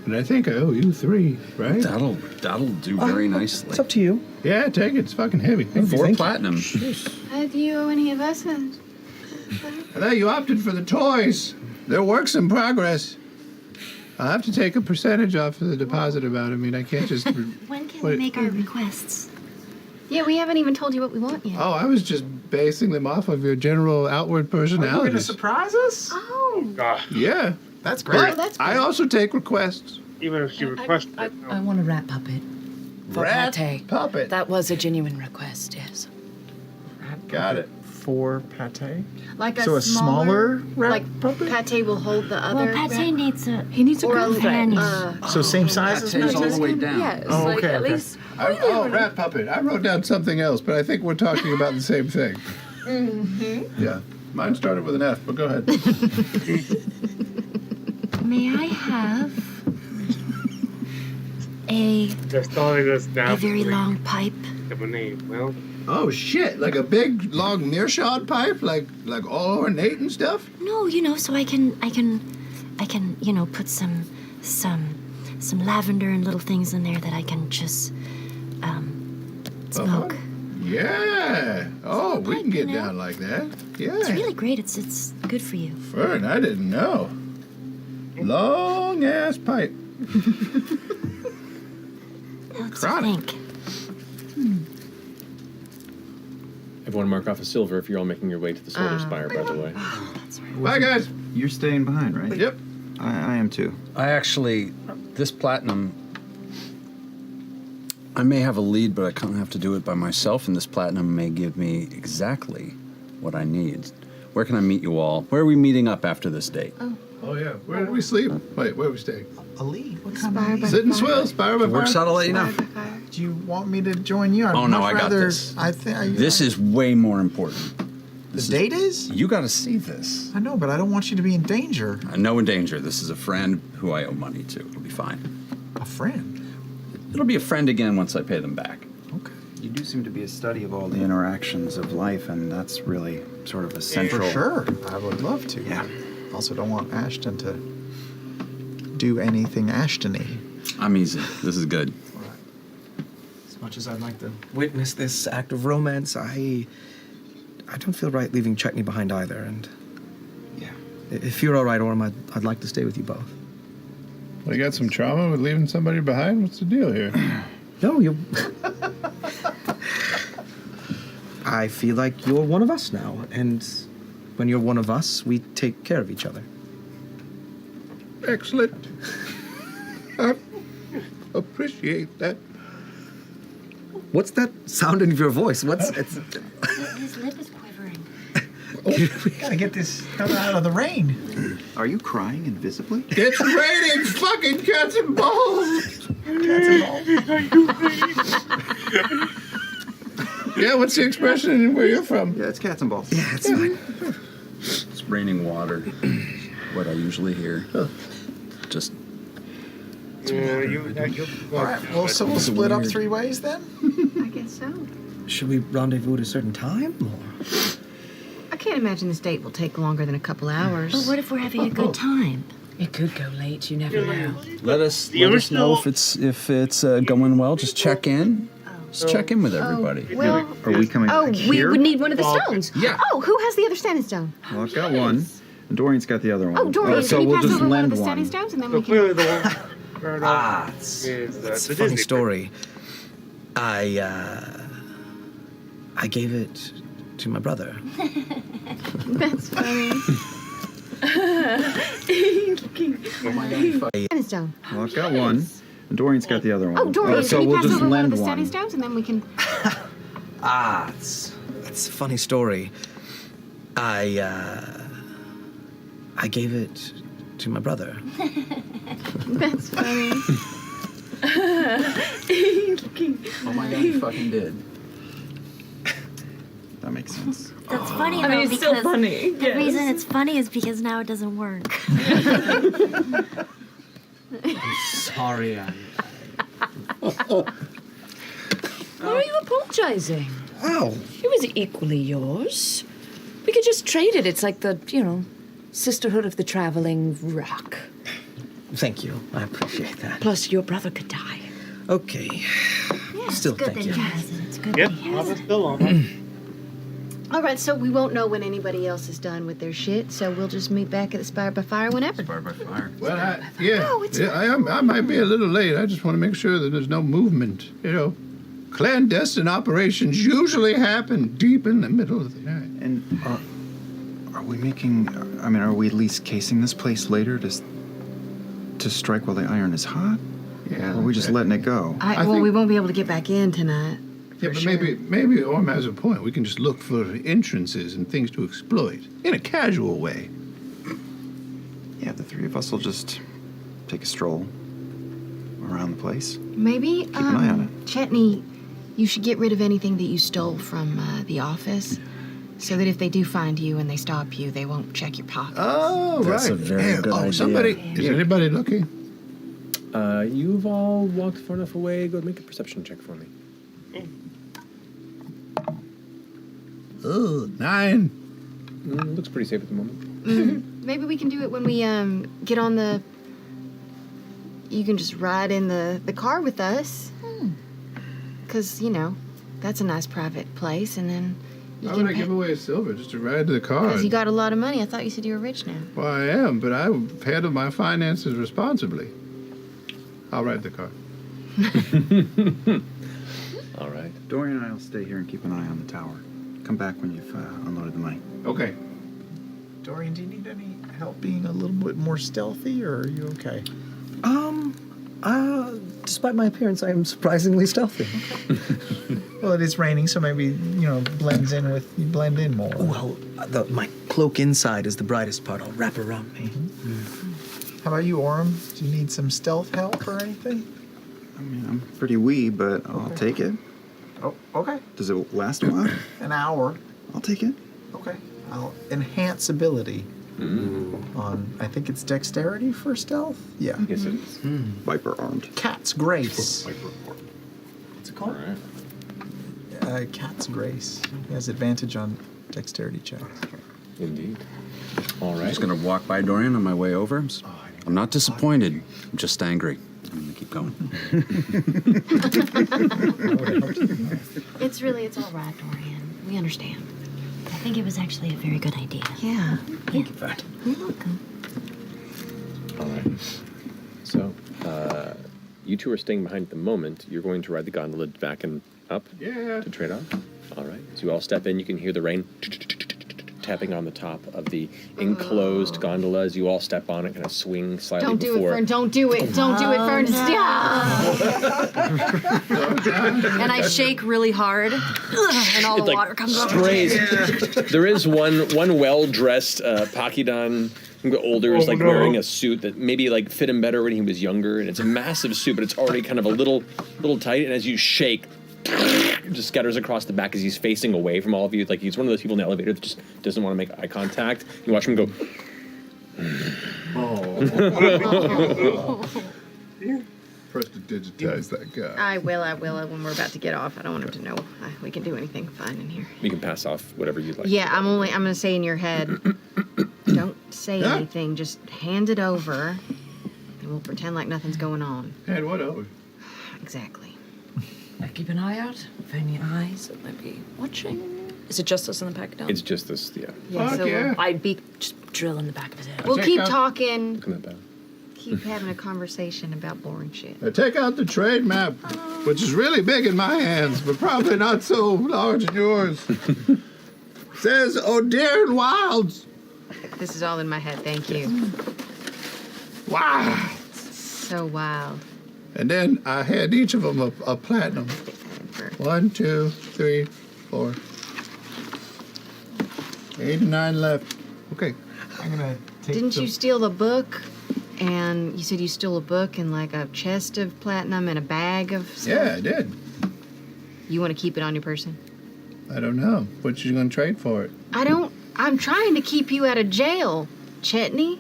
And I think I owe you 3, right? That'll do very nicely. It's up to you. Yeah, take it. It's fucking heavy. 4 platinum. Do you owe any of us? I thought you opted for the toys. They're works in progress. I'll have to take a percentage off of the deposit amount. I mean, I can't just... When can we make our requests? Yeah, we haven't even told you what we want yet. Oh, I was just basing them off of your general outward Are you going to personality. surprise us? Oh. Yeah. That's great. Oh, that's I great. also take requests. Even if she requested it. I want a rat puppet. For Rat pate. puppet. That was a genuine request, yes. Got it. 4 pate. Like a So a smaller rat like puppet? Pate will hold the other. Well, Pate needs a He needs a or a girlfriend. So same size as Pate's all me? the way down. Yes, Oh, like okay, at okay. least. Rat puppet. I wrote down something else, but I think we're talking about the same thing. Mm-hmm. Yeah. Mine started with an F, but go ahead. May I have a They're stalling us now. very long pipe? Give a name. Well, Oh shit! Like a big long meerschaum pipe, like all ornate and stuff. No, so I can, put some lavender and little things in there that I can just smoke. Yeah. Oh, we can get you know? down like that. Yeah. It's really great. It's good for you. Fern, I didn't know. Long ass pipe. Let's Chronic. think. Everyone mark off a silver if you're all making your way to the Smolder Spire, by the way. Bye, guys. You're staying behind, right? Yep. I am too. I actually, this platinum, I may have a lead, but I kind of have to do it by myself, and this platinum may give me exactly what I need. Where can I meet you all? Where are we meeting up after this date? Oh yeah. Where did we sleep? Wait, where are we staying? A lead? What kind of lead? Sit and swell. Spire by Works fire. out, I'll let you know. Do you want me to join you? I'd Oh, no, much I got rather, this. I think This is way more important. the date is. You got to see this. I know, but I don't want you to be in danger. No in danger. This is a friend who I owe money to. It'll be fine. A friend. It'll be a friend again once I pay them back. Okay. You do seem to be a study of all the interactions of life, and that's really sort of a central. For sure. I would love to. Yeah. Also, don't want Ashton to do anything Ashton-y. I'm easy. This is good. As much as I'd like to witness this act of romance, I don't feel right leaving Chetney behind either. And If you're all right, Orm, I'd like to stay with you both. Well, you got some trauma with leaving somebody behind? What's the deal here? No, you. I feel like you're one of us now, and when you're one of us, we take care of each other. Excellent. I appreciate that. What's that sound in your voice? What's it's? His lip is quivering. Gotta get this stuff out of the rain. Are you crying invisibly? It's raining fucking cats and balls. Yeah, what's the expression and where you're from? Yeah, it's cats and balls. Yeah, it's fine. It's raining water. What I usually hear. Just. All All right, well, so we'll split up 3 ways then? I guess so. Should we rendezvous at a certain time, or? I can't imagine this date will take longer than a couple hours. But what if we're having a good time? It could go late. You never know. Let us know if it's going well. Just check in. Just check in with everybody. Well, Are we coming oh, back we here? would need one of the stones. Yeah. Oh, who has the other standing stone? Well, I've got one. And Dorian's got the other one. Oh, Dorian, so can you we'll pass just over one of lend the standing one. stones, and then So we can. clearly the one. It's a funny story. I gave it to my brother. That's funny. Standing stone. Well, I've got one. And Dorian's got the other one. Oh, Dorian, so can you we'll pass just over one of lend the standing one. stones, and then we can. It's a funny story. I gave it to my brother. That's funny. Oh my god, you fucking did. That makes sense. That's funny, I mean, though, it's still because funny, The yes. reason it's funny is because now it doesn't work. Sorry, Why are you apologizing? Oh. It was equally yours. We could just trade it. It's like the, Sisterhood of the Traveling Rock. Thank you. I appreciate that. Plus, your brother could die. Okay. Yeah, Still, it's good thank that you. he has it. It's good Yep, that he has it. still on. All right, so we won't know when anybody else is done with their shit, so we'll just meet back at the Spire by Fire whenever. Fire by fire. Well, Oh, it's I might be a little late. I just want to make sure that there's no movement. Clandestine operations usually happen deep in the middle of the night. And are we making? I mean, are we at least casing this place later to strike while the iron is hot? Yeah. Or are we just letting it go? Well, we won't be able to get back in tonight. Yeah, but maybe Orm has a point. We can just look for entrances and things to exploit in a casual way. Yeah, the 3 of us will just take a stroll around the place. Maybe, Keep an eye on it. Chetney, you should get rid of anything that you stole from the office, so that if they do find you and they stop you, they won't check your pocket. Oh, That's right. a very good idea. Is anybody looking? You've all walked far enough away. Go make a perception check for me. Oh, 9. Looks pretty safe at the moment. Maybe we can do it when we get on the. You can just ride in the car with us. Because, that's a nice private place, and then you Why can. would I give away a silver just to ride to the car? Because you got a lot of money. I thought you said you were rich now. Well, I am, but I handle my finances responsibly. I'll ride the car. All right. Dorian and I will stay here and keep an eye on the tower. Come back when you've unloaded the money. Okay. Dorian, do you need any help being a little bit more stealthy, or are you okay? Despite my appearance, I am surprisingly stealthy. Well, it is raining, so maybe, you blend in more. Well, my cloak inside is the brightest part. I'll wrap around me. How about you, Orm? Do you need some stealth help or anything? I mean, I'm pretty wee, but I'll take it. Oh, okay. Does it last a while? An hour. I'll take it. Okay. I'll enhance ability on, I think it's dexterity for stealth? Yeah. Yes, it is. Viper armed. Cat's Grace. What's it called? Cat's Grace. He has advantage on dexterity checks. Indeed. All right. I'm just gonna walk by Dorian on my way over. I'm not disappointed. I'm just angry. I'm gonna keep going. It's all right, Dorian. We understand. I think it was actually a very good idea. Yeah. Thank you for it. You're welcome. All right. So, you two are staying behind at the moment. You're going to ride the gondola back and up to trade off. All right. So you all step in. You can hear the rain tapping on the top of the enclosed gondola as you all step on it, kind of swing slightly Don't do before. it, Fern. Don't do it. Don't do it, Fern. And I shake really hard, and all the water comes up. Sprays. There is one well-dressed Pakidon older is like wearing a suit that maybe like fit him better when he was younger, and it's a massive suit, but it's already kind of a little tight. And as you shake, it just scatters across the back as he's facing away from all of you. Like he's one of those people in the elevator that just doesn't want to make eye contact. You watch him go. First to digitize that guy. I will. When we're about to get off, I don't want him to know we can do anything fun in here. You can pass off whatever you'd like. Yeah, I'm gonna say in your head, don't say anything, just hand it over, and we'll pretend like nothing's going on. Hand what over? Exactly. I keep an eye out for any eyes that might be watching. Is it just us in the pack now? It's just this, yeah. Yeah, so yeah. I'd be just drill in the back of his head. We'll keep talking, Come on, keep having a conversation about boring shit. Now take out the trade map, which is really big in my hands, but probably not so large in yours. Says O'Dearn Wilds. This is all in my head, thank you. Wow. So wild. And then I had each of them a platinum. 1, 2, 3, 4. 8 and 9 left. Okay. I'm gonna take Didn't you steal the book? And you said you stole a book and like a chest of platinum and a bag of stuff? Yeah, I did. You want to keep it on your person? I don't know. What you gonna trade for it? I'm trying to keep you out of jail, Chetney.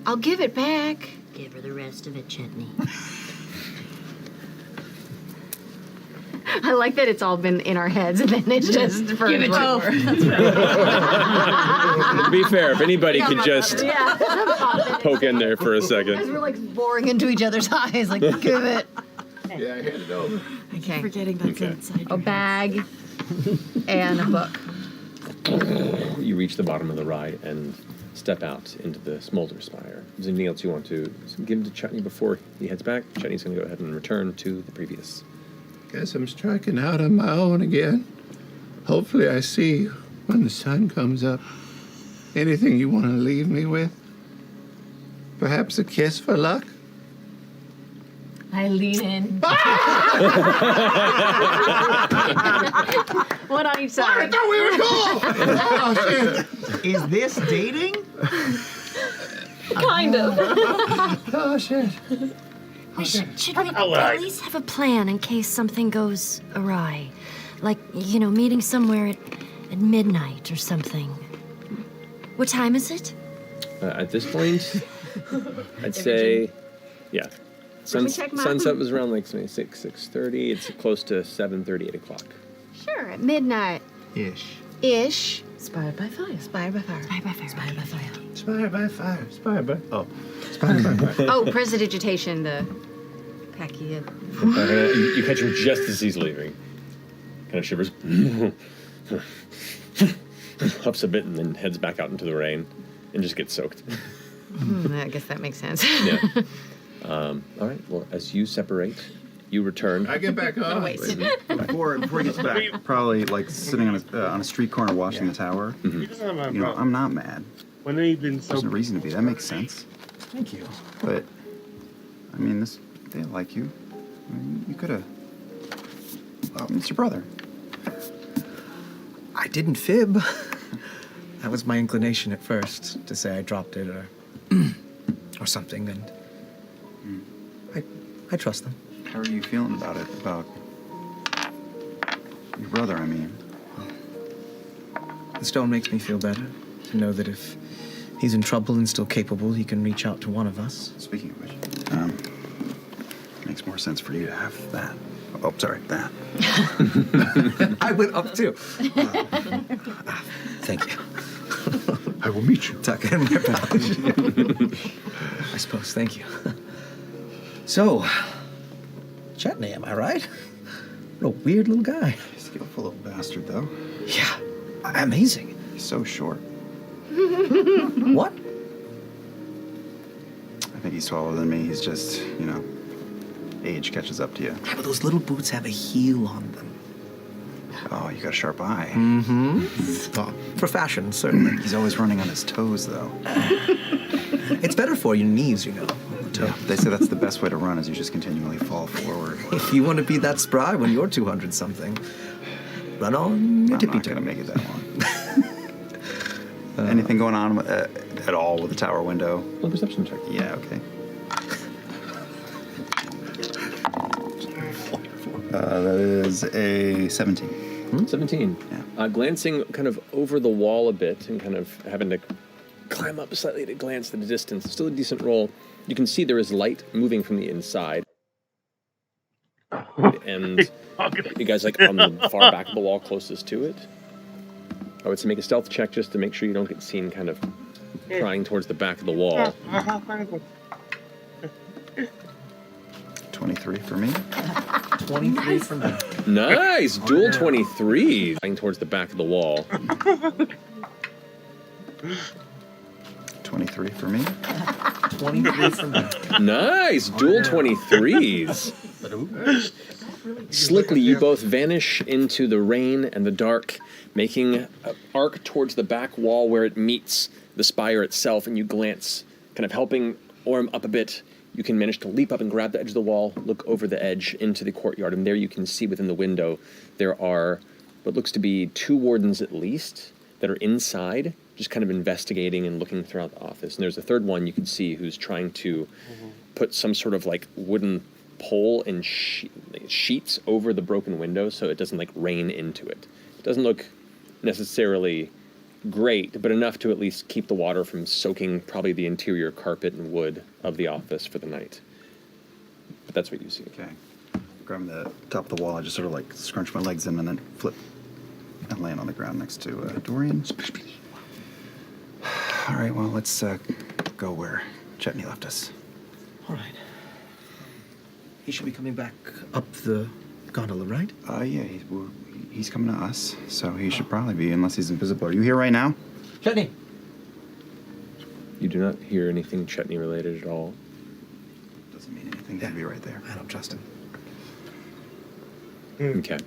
I'll give it back. Give her the rest of it, Chetney. I like that it's all been in our heads and then it's just for Give it to her. To be fair, if anybody could just Yeah. poke in there for a As second. we're like boring into each other's eyes, like give it. Yeah, I hand it over. I keep forgetting that's inside. A bag and a book. You reach the bottom of the ride and step out into the smolder spire. Is there anything else you want to give to Chetney before he heads back? Chetney's going to go ahead and return to the previous. Guess I'm striking out on my own again. Hopefully I see you when the sun comes up. Anything you want to leave me with? Perhaps a kiss for luck? I lean in. One on each side. I thought we were cool! Oh, shit. Is this dating? Kind of. Oh, shit. Should we at least have a plan in case something goes awry? Like, meeting somewhere at midnight or something. What time is it? At this point, I'd say, yeah. Sunset was around like 6:30. It's close to 7:30, 8 o'clock. Sure, at midnight. Ish. Inspired by fire. Inspired by fire. Inspired by fire. Inspired by fire. Inspired by fire. Inspired by... Oh. Inspired by fire. Oh, prestidigitation, the packy. You catch him just as he's leaving. Kind of shivers. Huffs a bit and then heads back out into the rain and just gets soaked. I guess that makes sense. Yeah. All right. Well, as you separate, you return. I get back on. Before he gets back, probably like sitting on a street corner watching the tower. I'm not mad. When they've been so. There's no reason to be. That makes sense. Thank you. But I mean, they like you. I mean, you could have. It's your brother. I didn't fib. That was my inclination at first, to say I dropped it or something, and I trust them. How are you feeling about it? About your brother, I mean. The stone makes me feel better to know that if he's in trouble and still capable, he can reach out to one of us. Speaking of which, makes more sense for you to have that. Oh, sorry, that. I went up too. Thank you. I will meet you. Tuck in my pouch. I suppose, thank you. So, Chetney, am I right? What a weird little guy. Skillful little bastard, though. Yeah, Amazing. He's so short. What? I think he's taller than me. He's just, age catches up to you. Yeah, but those little boots have a heel on them. Oh, you got a sharp eye. Mm-hmm. Well, for fashion, certainly. He's always running on his toes, though. It's better for your knees, Yeah, they say that's the best way to run, is you just continually fall forward. If you want to be that spry when you're 200-something, run on your tippy toe. I'm not going to make it that long. Anything going on at all with the tower window? Well, perception check. Yeah, okay. That is a 17. 17. Yeah. Glancing kind of over the wall a bit and kind of having to climb up slightly to glance at the distance. Still a decent roll. You can see there is light moving from the inside. And you guys on the far back of the wall closest to it. I would say make a stealth check just to make sure you don't get seen kind of prying towards the back of the wall. 23 for me. 23 for me. Nice! Dual 23s. Prying towards the back of the wall. 23 for me. 23 for me. Nice! Dual 23s. Slickly, you both vanish into the rain and the dark, making an arc towards the back wall where it meets the spire itself, and you glance, kind of helping Orm up a bit. You can manage to leap up and grab the edge of the wall, look over the edge into the courtyard, and there you can see within the window there are what looks to be 2 wardens at least that are inside, just kind of investigating and looking throughout the office. And there's a third one you can see who's trying to put some sort of wooden pole and sheets over the broken window so it doesn't rain into it. It doesn't look necessarily great, but enough to at least keep the water from soaking probably the interior carpet and wood of the office for the night. But that's what you see. Okay. Grab the top of the wall, I just sort of scrunch my legs in and then flip and land on the ground next to Dorian. All right, well, let's go where Chetney left us. All right. He should be coming back up the gondola, right? Yeah, he's coming to us, so he should probably be, unless he's invisible. Are you here right now? Chetney! You do not hear anything Chetney related at all. Doesn't mean anything. He'd be right there. I don't trust him. Okay.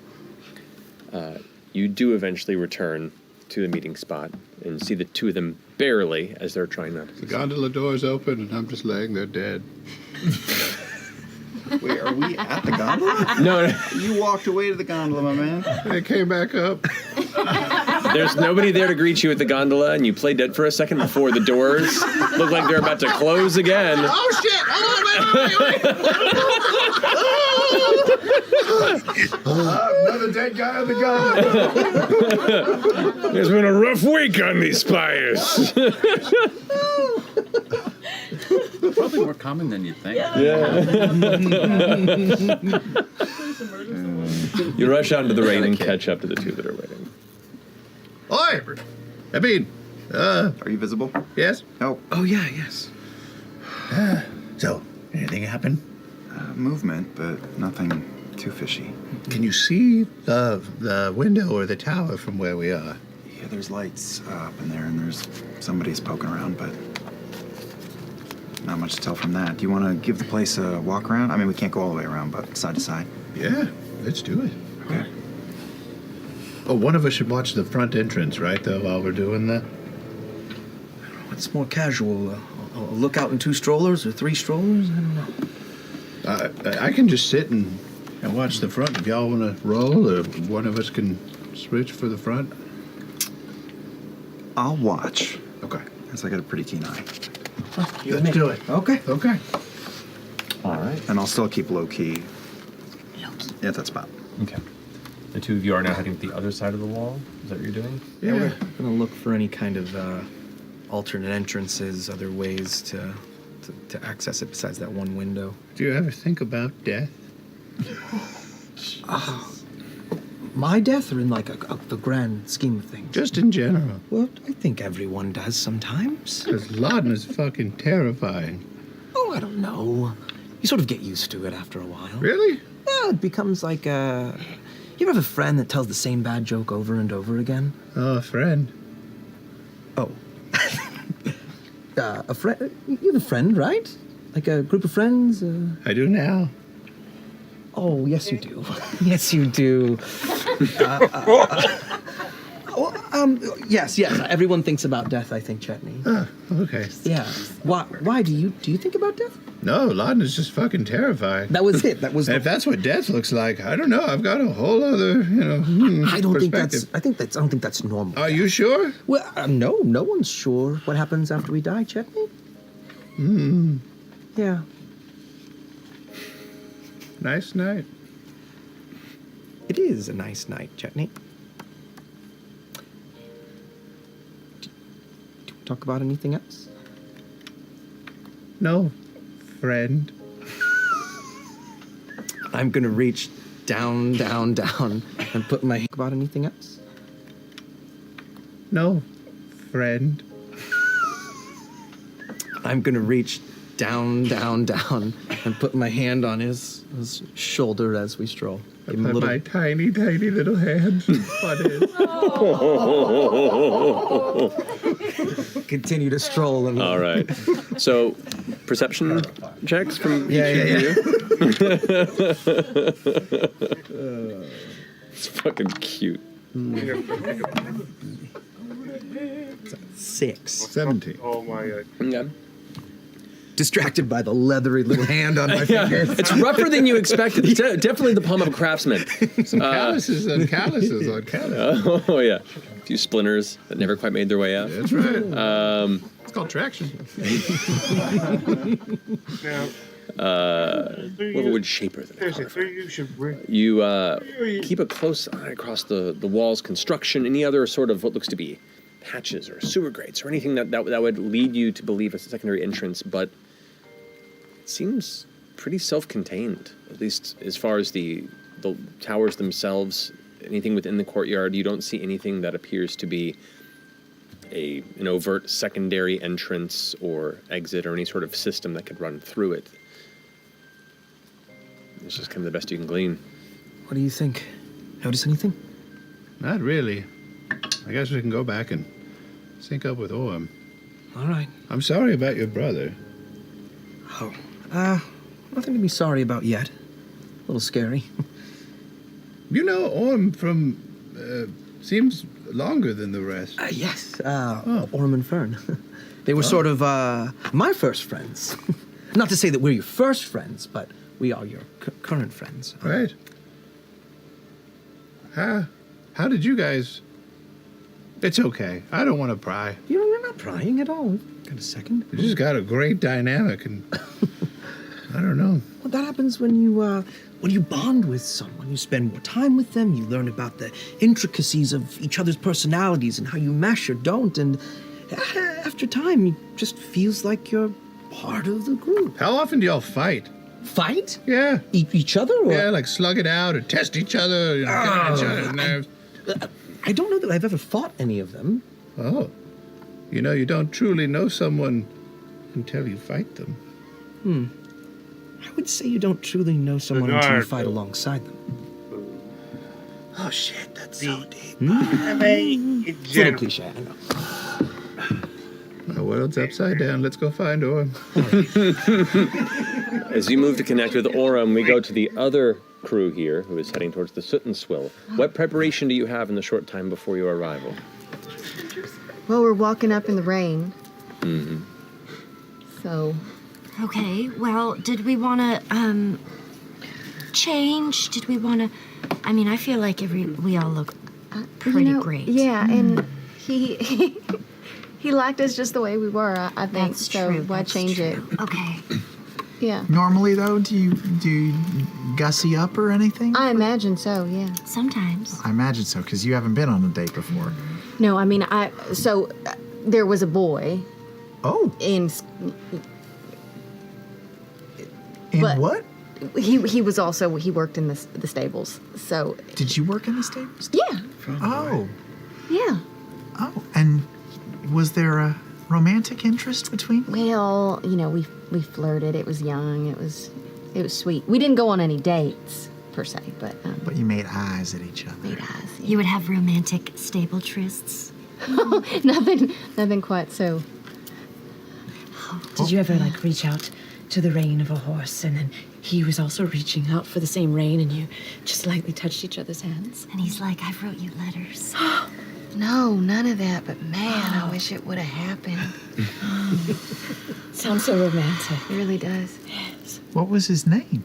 You do eventually return to the meeting spot and see the two of them barely as they're trying not to. The gondola door's open and I'm just laying there dead. Wait, are we at the gondola? No. You walked away to the gondola, my man. It came back up. There's nobody there to greet you at the gondola, and you play dead for a second before the doors look like they're about to close again. Oh, shit! Hold on, wait. Another dead guy on the gondola. There's been a rough week on these spires. Probably more common than you'd think. You rush out into the rain and catch up to the two that are waiting. Oi! I mean, Are you visible? yes? No. Oh, yeah, yes. So, anything happen? Movement, but nothing too fishy. Can you see the window or the tower from where we are? Yeah, there's lights up in there, and there's somebody's poking around, but not much to tell from that. Do you want to give the place a walk around? I mean, we can't go all the way around, but side to side. Yeah, let's do it. Okay. Oh, one of us should watch the front entrance, right, though, while we're doing that? What's more casual? A look out in 2 strollers or 3 strollers? I don't know. I can just sit and watch the front if y'all want to roll, or one of us can switch for the front. I'll watch. Okay. Because I got a pretty keen eye. Let's do it. Okay. Okay. All right. And I'll still keep low key. At that spot. Okay. The two of you are now heading to the other side of the wall. Is that what you're doing? Yeah, we're gonna look for any kind of alternate entrances, other ways to access it besides that one window. Do you ever think about death? My death, or in the grand scheme of things? Just in general. Well, I think everyone does sometimes. Because Laudan's fucking terrifying. Oh, I don't know. You sort of get used to it after a while. Really? Yeah, it becomes like You ever have a friend that tells the same bad joke over and over again? Oh, a friend. Oh. A friend? You have a friend, right? Like a group of friends? I do now. Oh, yes, you do. Yes, you do. Yes. Everyone thinks about death, I think, Chetney. Oh, okay. Yeah. Why do you think about death? No, Laudna's just fucking terrified. That was it. That was. And if that's what death looks like, I don't know. I've got a whole other, I don't think perspective. that's. I don't think that's normal. Are you sure? Well, no one's sure what happens after we die, Chetney. Yeah. Nice night. It is a nice night, Chetney. Do we talk about anything else? No, friend. I'm gonna reach down, and put my hand about anything else? No, friend. I'm gonna reach down, and put my hand on his shoulder as we stroll. I put my tiny little hand on his. Continue to stroll. And All right. So, perception checks from each of you. It's fucking cute. 6. 17. Oh my god. Yeah. Distracted by the leathery little hand on my finger. It's rougher than you expected. It's definitely the palm of a craftsman. Some calluses on calluses on calluses. Oh, yeah. A few splinters that never quite made their way out. That's right. It's called traction. Now, What would shaper than a seriously, you should bring. You keep a close eye across the wall's construction, any other sort of what looks to be hatches or sewer grates or anything that would lead you to believe it's a secondary entrance, but it seems pretty self-contained, at least as far as the towers themselves. Anything within the courtyard, you don't see anything that appears to be an overt secondary entrance or exit or any sort of system that could run through it. It's just kind of the best you can glean. What do you think? Notice anything? Not really. I guess we can go back and sync up with Orm. All right. I'm sorry about your brother. Oh, nothing to be sorry about yet. A little scary. You know Orm from, seems longer than the rest. Yes, Orm and Fern. They were sort of, my first friends. Not to say that we're your first friends, but we are your current friends. Right. How did you guys... It's okay. I don't want to pry. You're not prying at all. Got a second? You just got a great dynamic, and I don't know. Well, that happens when you bond with someone. You spend more time with them. You learn about the intricacies of each other's personalities and how you mesh or don't. And after time, it just feels like you're part of the group. How often do y'all fight? Fight? Yeah. Each other? Or? Yeah, like slug it out or test each other. Get on each other's nerves. I don't know that I've ever fought any of them. Oh. You know, you don't truly know someone until you fight them. I would say you don't truly know someone until you fight alongside them. Oh, shit, that's so deep. It's a little cliche, I know. My world's upside down. Let's go find Orm. As you move to connect with Orem, we go to the other crew here who is heading towards the Soot and Swill. What preparation do you have in the short time before your arrival? Well, we're walking up in the rain. Mm-hmm. So. Okay, well, did we want to, change? Did we want to... I mean, I feel like we all look pretty great. Yeah, and he liked us just the way we were, I think. That's so true. why That's change true. it? Okay. Yeah. Normally, though, do you gussy up or anything? I imagine so, yeah. Sometimes. I imagine so, because you haven't been on a date before. No, I mean, there was a boy. Oh. In what? He was also, he worked in the stables, so. Did you work in the stables? Yeah. Oh. Yeah. Oh, and was there a romantic interest between? Well, you know, we flirted. It was young. It was sweet. We didn't go on any dates per se, but but you made eyes at each other. Made eyes. You would have romantic stable trysts. Nothing quite so. Did you ever like reach out to the rein of a horse and then he was also reaching out for the same rein and you just lightly touched each other's hands? And he's like, I wrote you letters. No, none of that, but man, I wish it would have happened. Sounds so romantic. It really does. Yes. What was his name?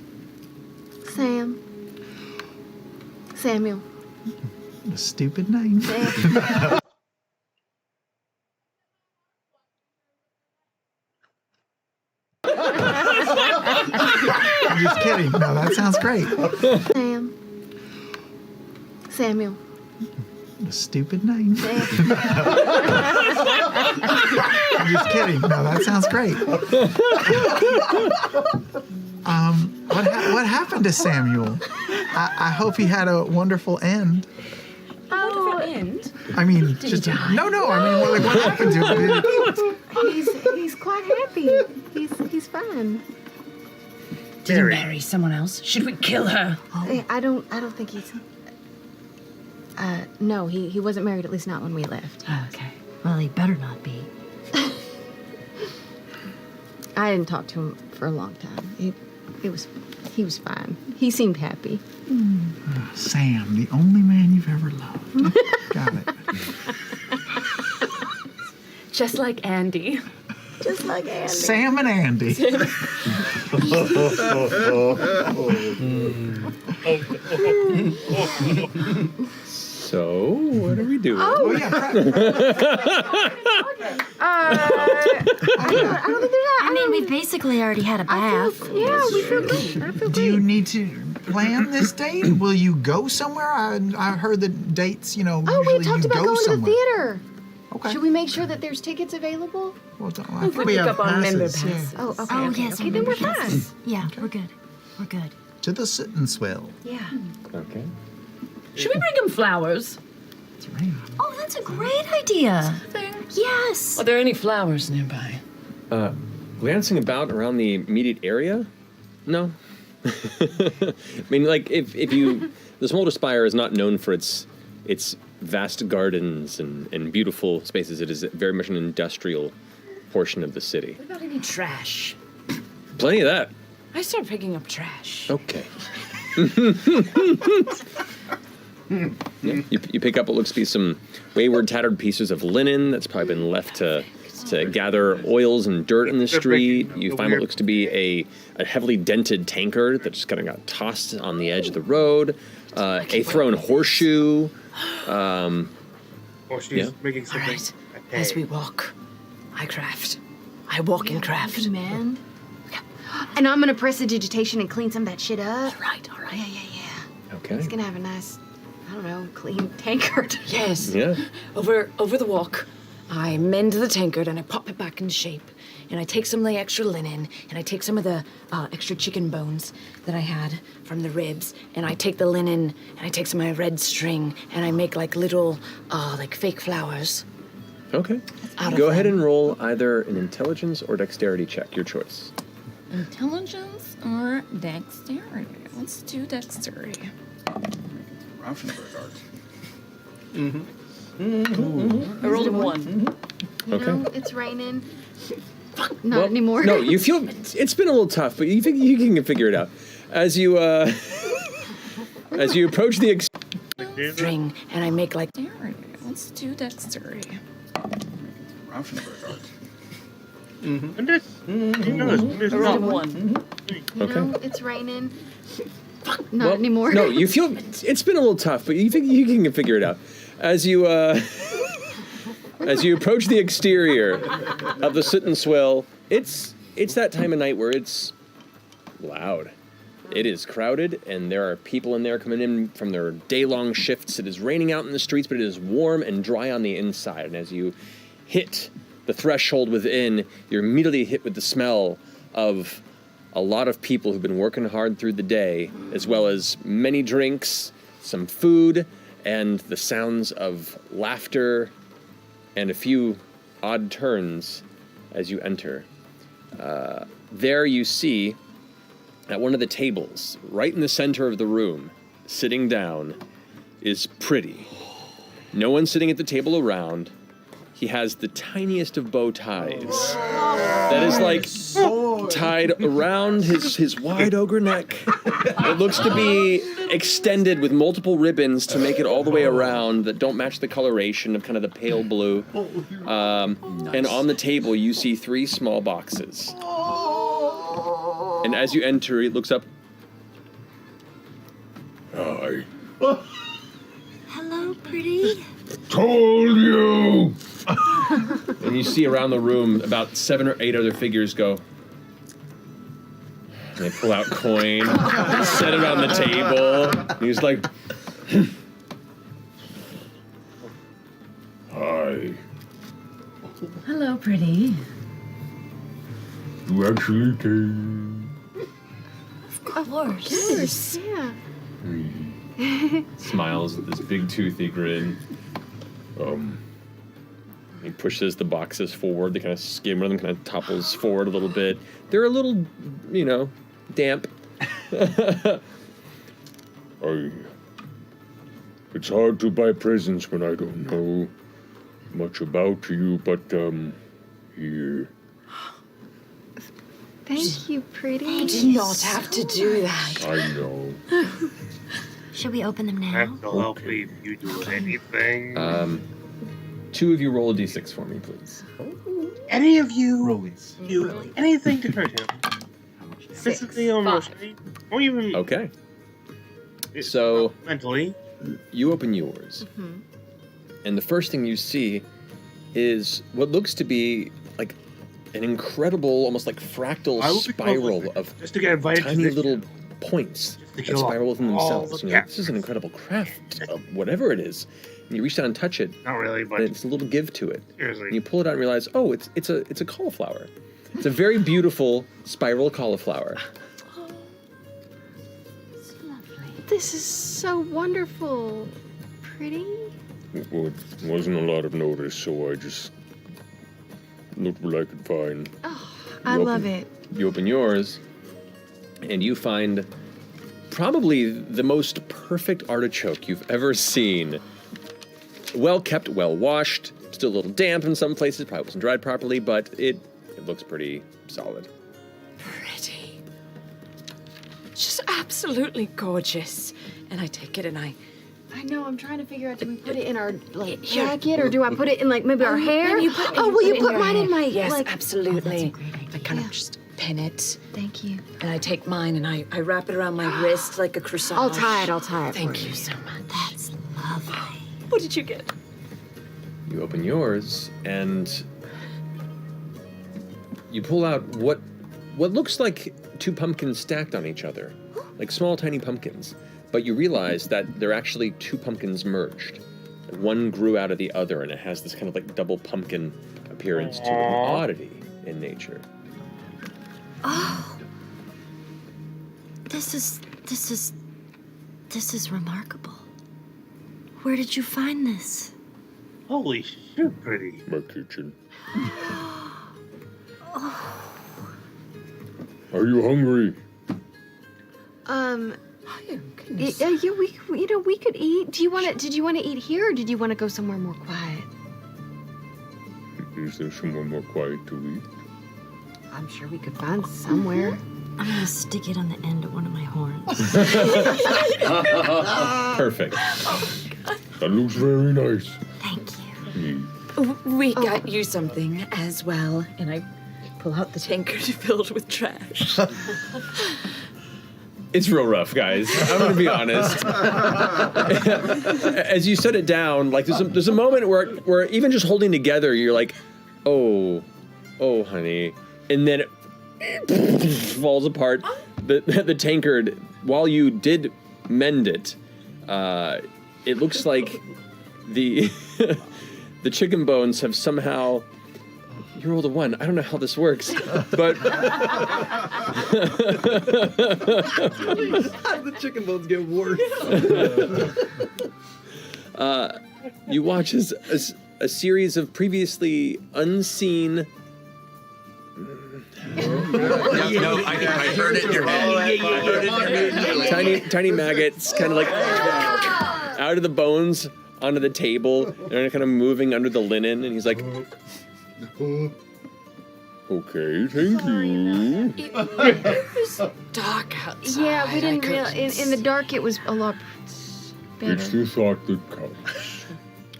Samuel. A stupid name. I'm just kidding. No, that sounds great. Samuel. A stupid name. I'm just kidding. No, that sounds great. What happened to Samuel? I hope he had a wonderful end. Wonderful end? I mean, Did just he die? no. I mean, what happened to him? He's quite happy. He's fine. Did he marry someone else? Should we kill her? I don't think he's. No, he wasn't married. At least not when we left. Oh, okay. Well, he better not be. I didn't talk to him for a long time. He was fine. He seemed happy. Sam, the only man you've ever loved. Got it. Just like Andy. Just like Andy. Sam and Andy. So, what are we doing? Oh, yeah. I don't think there's. I mean, we basically already had a bath. Yeah, we feel good. I feel Do you need to plan this date? Will you go somewhere? I heard the dates, Oh, usually we talked you about go going somewhere. to the theater. Okay. Should we make sure that there's tickets available? Well, I We think pick have up on member passes, yeah. passes. Oh, okay. Oh, okay, yes, okay, then we're fine. passes. Yeah, we're good. We're good. To the sit and swell. Yeah. Okay. Should we bring him flowers? It's raining. Oh, that's a great idea. Yes. Are there any flowers nearby? Glancing about around the immediate area? No. I mean, like, if you... The Smolder Spire is not known for its vast gardens and beautiful spaces. It is very much an industrial portion of the city. What about any trash? Plenty of that. I start picking up trash. Okay. Yeah, you pick up what looks to be some wayward, tattered pieces of linen that's probably been left to gather oils and dirt in the street. You find what looks to be a heavily dented tankard that just kind of got tossed on the edge of the road. A thrown horseshoe. She's making something. All right. As we walk, I craft. I walk and craft. Good man. And I'm gonna prestidigitation and clean some of that shit up. All right. Yeah. Okay. He's gonna have a nice, I don't know, clean tankard. Yes. Yeah. Over the walk, I mend the tankard and I pop it back in shape. And I take some of the extra linen and I take some of the extra chicken bones that I had from the ribs and I take the linen and I take some of my red string and I make like little like fake flowers. Okay. Out of Go ahead them. and roll either an intelligence or dexterity check, your choice. Intelligence or dexterity? Let's do dexterity. Rauschenberg art. I rolled a 1. You know, it's raining. Not anymore. No, you feel it's been a little tough, but you think you can figure it out as you as you approach the string and I make like let's do dexterity. Rauschenberg art. I rolled a 1. You know, it's raining. Not anymore. No, you feel it's been a little tough, but you think you can figure it out as you approach the exterior of the Sit and Swell. It's that time of night where it's loud. It is crowded, and there are people in there coming in from their day-long shifts. It is raining out in the streets, but it is warm and dry on the inside. And as you hit the threshold within, you're immediately hit with the smell of a lot of people who've been working hard through the day, as well as many drinks, some food, and the sounds of laughter and a few odd turns as you enter. There you see, at one of the tables, right in the center of the room, sitting down is Pretty. No one's sitting at the table around. He has the tiniest of bow ties that is like tied around his wide ogre neck. It looks to be extended with multiple ribbons to make it all the way around that don't match the coloration of kind of the pale blue. And on the table, you see 3 small boxes. And as you enter, he looks up. Hi. Hello, Pretty. Told you! And you see around the room about 7 or 8 other figures go. And they pull out coin, set it on the table. And he's like, Hi. Hello, Pretty. You actually came. Of course. Yeah. smiles with this big toothy grin. He pushes the boxes forward. They kind of skim, one of them kind of topples forward a little bit. They're a little, damp. It's hard to buy presents when I don't know much about you, but, here. Thank you, Pretty. You did not have to do that. I know. Should we open them I now? have to help me if you do anything. 2 of you roll a d6 for me, please. Any of you do anything to hurt him? Physically or emotionally? Or even Okay. So mentally. You open yours. And the first thing you see is what looks to be like an incredible, almost like fractal spiral of just to get invited tiny to little points that kill spiral within all themselves. the This is an incredible craft, whatever it is. And you reach down and touch it. Not really, but and it's a little give to it. Seriously. And you pull it out and realize, oh, it's a cauliflower. It's a very beautiful spiral cauliflower. This is so wonderful. Pretty? Well, it wasn't a lot of notice, so I just looked what I could find. I love it. You open yours, and you find probably the most perfect artichoke you've ever seen. Well kept, well washed, still a little damp in some places, probably wasn't dried properly, but it looks pretty solid. Pretty. Just absolutely gorgeous. And I take it and I know, I'm trying to figure out, do we put it in our, jacket, or do I put it in, maybe our hair? Maybe Will you put your mine in hair. my, Yes, like... absolutely. I kind of just pin it. Thank you. And I take mine and I wrap it around my wrist like a croissant. I'll tie it Thank for you you. so much. That's lovely. What did you get? You open yours, and you pull out what looks like 2 pumpkins stacked on each other, like small, tiny pumpkins. But you realize that they're actually 2 pumpkins merged. One grew out of the other, and it has this kind of like double pumpkin appearance to it, an oddity in nature. Oh. This is remarkable. Where did you find this? Holy shit, Pretty. My kitchen. Are you hungry? We could eat. Did you want to eat here, or did you want to go somewhere more quiet? Is there somewhere more quiet to eat? I'm sure we could find somewhere. I'm gonna stick it on the end of one of my horns. Perfect. That looks very nice. Thank you. We got you something as well. And I pull out the tankard filled with trash. It's real rough, guys. I'm gonna be honest. As you set it down, like there's a moment where even just holding together, you're like, oh, honey, and then it falls apart. The tankard, while you did mend it, it looks like the the chicken bones have somehow. You rolled a 1. I don't know how this works, but How did the chicken bones get worse? you watch as a series of previously unseen No, I heard it in your head. Tiny maggots, kind of like out of the bones onto the table. They're kind of moving under the linen, and he's like, "Okay, thank you." It was dark outside. Yeah, we didn't realize. In the dark, it was a lot better. It's the thought that counts.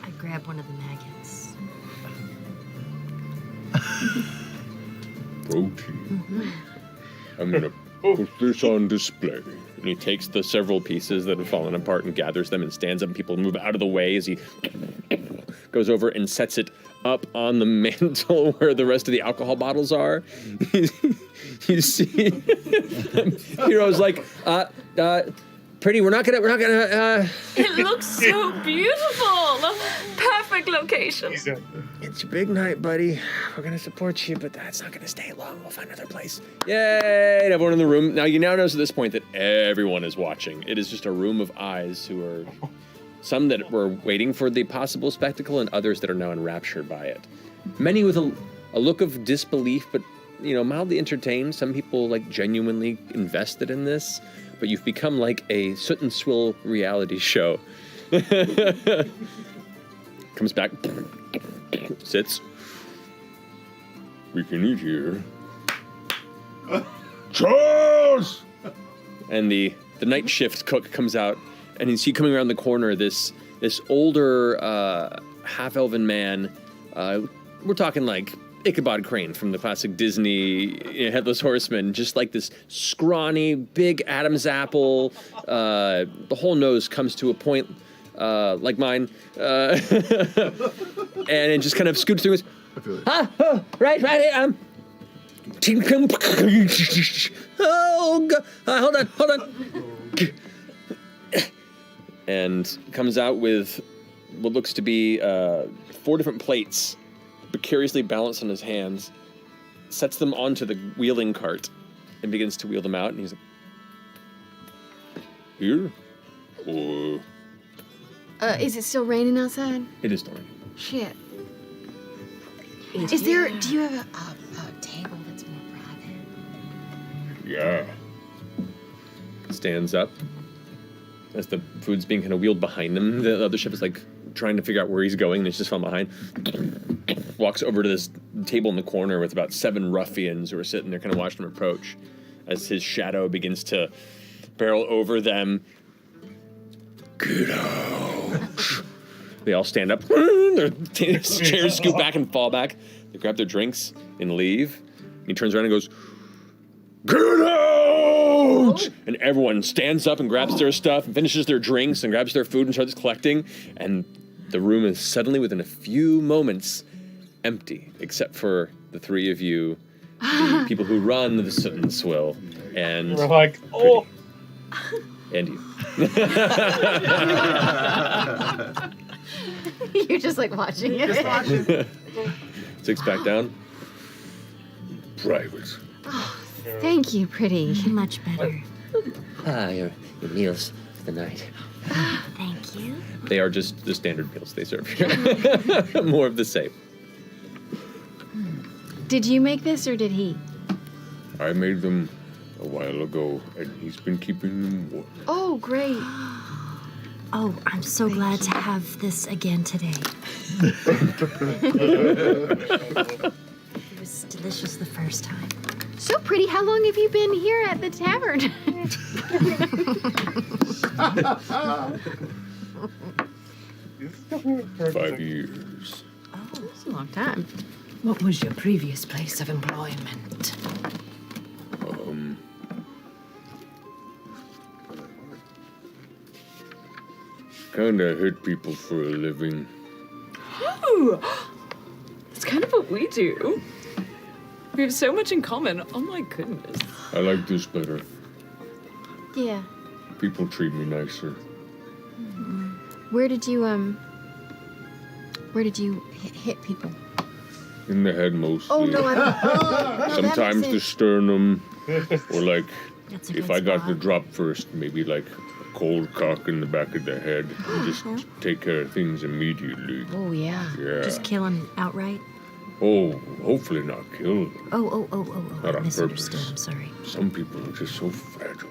I grabbed one of the maggots. Protein. I'm gonna put this on display. And he takes the several pieces that have fallen apart and gathers them and stands up, and people move out of the way as he goes over and sets it up on the mantle where the rest of the alcohol bottles are. You see, Hero's like, pretty, we're not gonna. It looks so beautiful. Perfect location. It's your big night, buddy. We're gonna support you, but that's not gonna stay long. We'll find another place. Yay! And everyone in the room. Now you now notice at this point that everyone is watching. It is just a room of eyes who are some that were waiting for the possible spectacle, and others that are now enraptured by it. Many with a look of disbelief, but mildly entertained. Some people like genuinely invested in this. But you've become like a soot and swill reality show. Comes back, sits. We can eat here. Charles! And the night shift cook comes out, and you see coming around the corner this older half-elven man. We're talking like Ichabod Crane from the classic Disney Headless Horseman, just like this scrawny, big Adam's apple. The whole nose comes to a point like mine, and it just kind of scoots through his. Right. Oh, God. Hold on. And comes out with what looks to be 4 different plates, precariously balanced on his hands, sets them onto the wheeling cart, and begins to wheel them out. And he's like, "Here? Is it still raining outside? It is still raining. Shit. Do you have a table that's more private? Yeah." Stands up. As the food's being kind of wheeled behind him, the other ship is like trying to figure out where he's going, and it's just falling behind. Walks over to this table in the corner with about 7 ruffians who are sitting there kind of watching him approach as his shadow begins to barrel over them. Get out! They all stand up. Their chairs scoot back and fall back. They grab their drinks and leave. And he turns around and goes, "Get out!" And everyone stands up and grabs their stuff and finishes their drinks and grabs their food and starts collecting. And the room is suddenly, within a few moments, empty, except for the 3 of you, the people who run the Soot and Swill. And we're like, oh. And you. You're just like watching it. 6 back down. Private. Oh, thank you, pretty. Much better. Your meals for the night. Thank you. They are just the standard meals they serve here. More of the same. Did you make this or did he? I made them a while ago, and he's been keeping them warm. Oh, great. Oh, I'm so glad to have this again today. It was delicious the first time. So pretty. How long have you been here at the tavern? 5 years. Oh, that's a long time. What was your previous place of employment? Kinda hit people for a living. Oh, that's kind of what we do. We have so much in common. Oh my goodness. I like this better. Yeah. People treat me nicer. Where did you hit people? In the head mostly. Oh no, I don't. No, Sometimes the sternum, or like That's a if good I got the spot. drop first, maybe like a cold cock in the back of the head. And just take care of things immediately. Oh, yeah. Yeah. Just kill him outright. Oh, hopefully not killed. Oh, Not I on misunderstood. purpose. I'm sorry. Some people are just so fragile.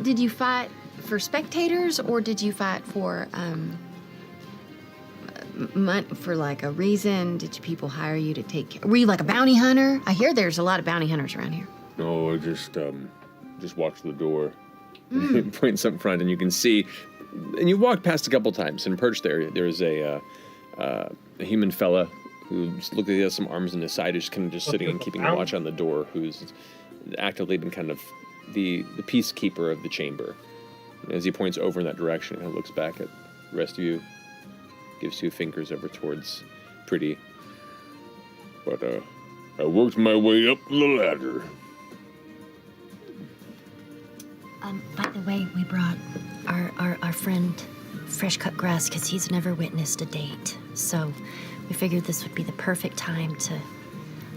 Did you fight for spectators or did you fight for, for like a reason? Did people hire you to take care? Were you like a bounty hunter? I hear there's a lot of bounty hunters around here. No, I just watch the door. Points up front, and you can see. And you walked past a couple times, and perched there's a human fella who's looking like he has some arms in his side, who's kind of just sitting and keeping a watch on the door, who's actively been kind of the peacekeeper of the chamber. As he points over in that direction, and looks back at the rest of you, gives 2 fingers over towards Pretty. But I worked my way up the ladder. By the way, we brought our friend Fresh Cut Grass because he's never witnessed a date. So we figured this would be the perfect time to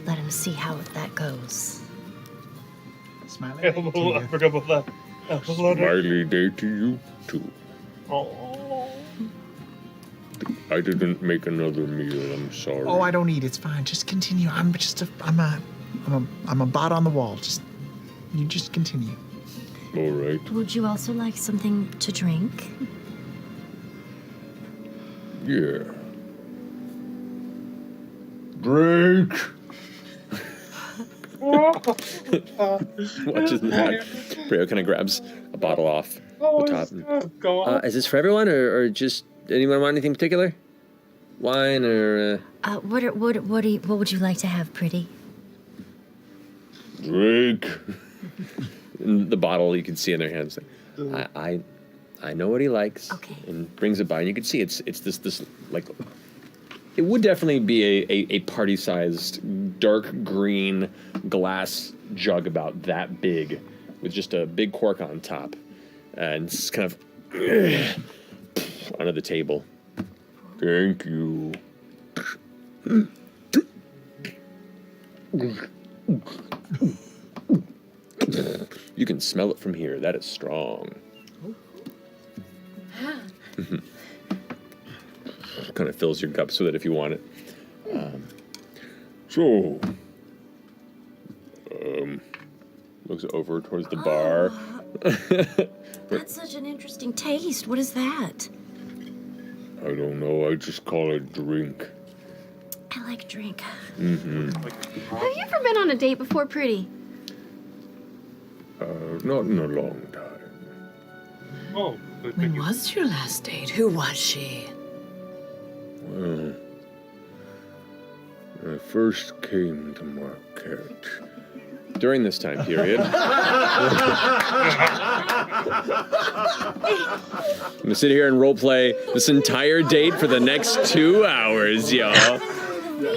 let him see how that goes. Smiley. I forgot about that. Smiley day to you, too. Oh. I didn't make another meal, I'm sorry. Oh, I don't eat. It's fine. Just continue. I'm a bot on the wall. You just continue. All right. Would you also like something to drink? Yeah. Drink. Watches in the back. Brio kind of grabs a bottle off the top. Is this for everyone, or just anyone want anything particular? Wine or? What would you like to have, Pretty? Drink. In the bottle, you can see in their hands. I know what he likes. Okay. And brings it by, and you can see it's this like. It would definitely be a party-sized dark green glass jug about that big, with just a big cork on top, and it's kind of under the table. Thank you. You can smell it from here. That is strong. Kind of fills your cup so that if you want it. Looks over towards the bar. That's such an interesting taste. What is that? I don't know. I just call it drink. I like drink. Mm-hmm. Have you ever been on a date before, Pretty? Not in a long time. Oh. When was your last date? Who was she? Well, when I first came to Marquette. During this time period, I'm gonna sit here and role play this entire date for the next 2 hours, y'all. Anyway.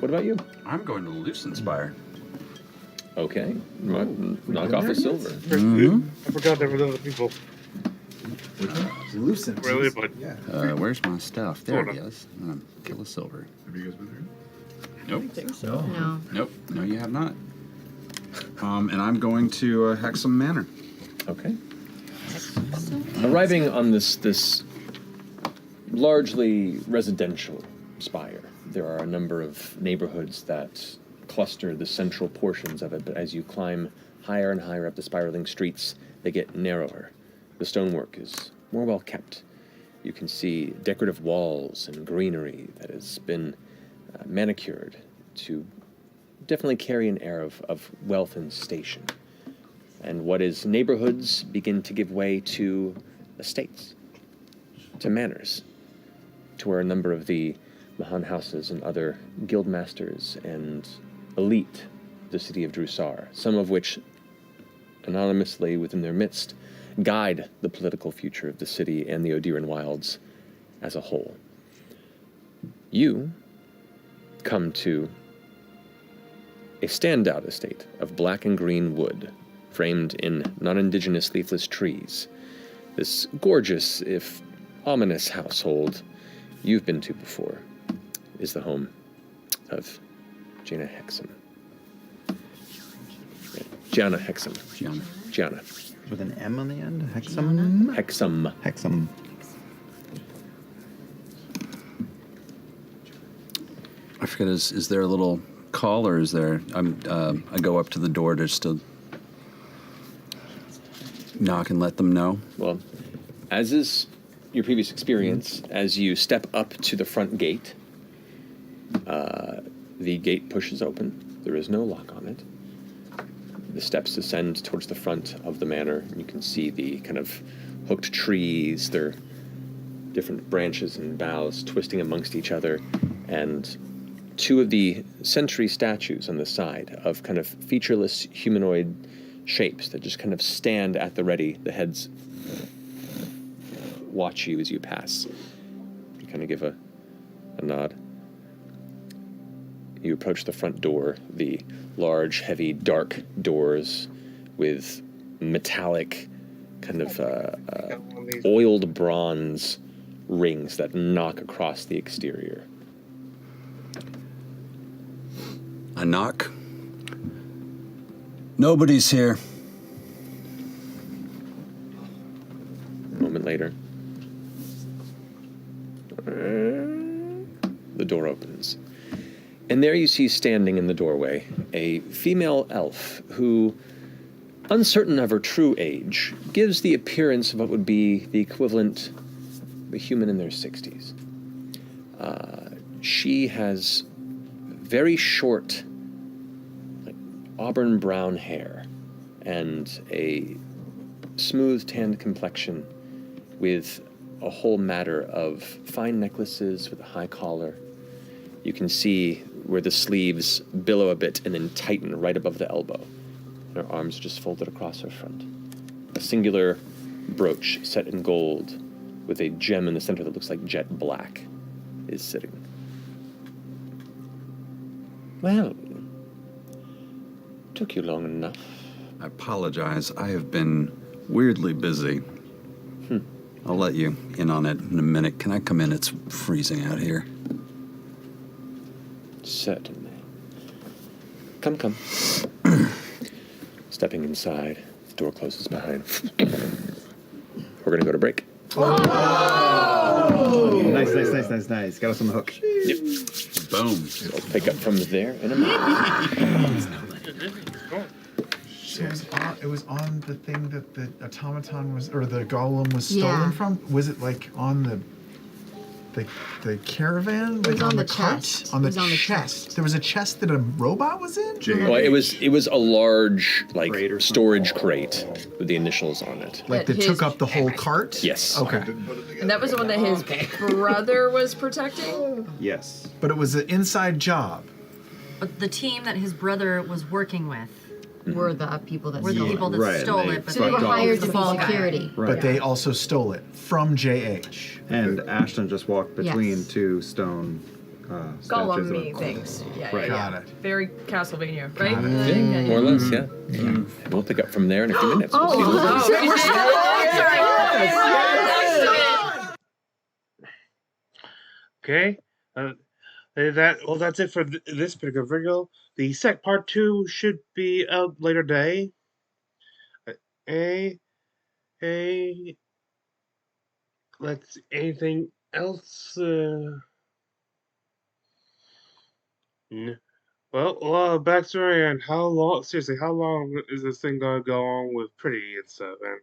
What about you? I'm going to Loose Inspire. Okay. Knock off a silver. I forgot there were other people. Lucent. Really, but Where's my stuff? There Hold it on. is. Kill a silver. Have you guys been there? Nope. I think so. No. Nope. No, you have not. And I'm going to Hexham Manor. Okay. Arriving on this largely residential spire, there are a number of neighborhoods that cluster the central portions of it, but as you climb higher and higher up the spiraling streets, they get narrower. The stonework is more well kept. You can see decorative walls and greenery that has been manicured to definitely carry an air of wealth and station. And what is neighborhoods begin to give way to estates, to manors, to where a number of the Mahan houses and other guildmasters and elite of the city of Drusar, some of which anonymously within their midst guide the political future of the city and the Odiran Wilds as a whole. You come to a standout estate of black and green wood, framed in non-indigenous leafless trees. This gorgeous, if ominous household you've been to before is the home of Gianna Hexham. Gianna Hexham. Gianna. Gianna. With an M on the end? Hexham? Hexham. Hexham. forget, is there a little call, or is there? I go up to the door just to knock and let them know. Well, as is your previous experience, as you step up to the front gate, the gate pushes open. There is no lock on it. The steps descend towards the front of the manor, and you can see the kind of hooked trees, their different branches and boughs twisting amongst each other, and two of the sentry statues on the side of kind of featureless humanoid shapes that just kind of stand at the ready. The heads watch you as you pass. You kind of give a nod. You approach the front door, the large, heavy, dark doors with metallic, kind of oiled bronze rings that knock across the exterior. I knock. Nobody's here. A moment later, the door opens. And there you see standing in the doorway a female elf who, uncertain of her true age, gives the appearance of what would be the equivalent of a human in their 60s. She has very short, like, auburn brown hair and a smooth tanned complexion with a whole matter of fine necklaces with a high collar. You can see where the sleeves billow a bit and then tighten right above the elbow. Her arms are just folded across her front. A singular brooch set in gold with a gem in the center that looks like jet black is sitting. Well, took you long enough. I apologize. I have been weirdly busy. I'll let you in on it in a minute. Can I come in? It's freezing out here. Certainly. Come. Stepping inside, the door closes behind. We're gonna go to break. Oh! Nice. Got us on the hook. Yep. Boom. So I'll pick up from there in a minute. It was on the thing that the automaton was, or the golem was stolen from? Was it like on the caravan? It was like on the cart? chest. On the It was on the chest. There was a chest that a robot was in? Well, it was a large, like, storage crate with the initials on it. Like that took up the whole cart? Yes. Okay. And that was the one that his brother was protecting? Yes. But it was an inside job. But the team that his brother was working with were the people that were the people that stole it. But so they were hired to be fall guy. security. But they also stole it from JH. And Ashton just walked between Yes. two stone Golem statues. me things. Yeah, Right. yeah. Got it. Very Castlevania, right? Yeah, more or less, yeah. We'll pick up from there in a few minutes. We'll see what Okay. That's it for this particular video. The sec part 2 should be out later day. Let's see, anything else? Well, backstory and how long? Seriously, how long is this thing gonna go on with Pretty and stuff? And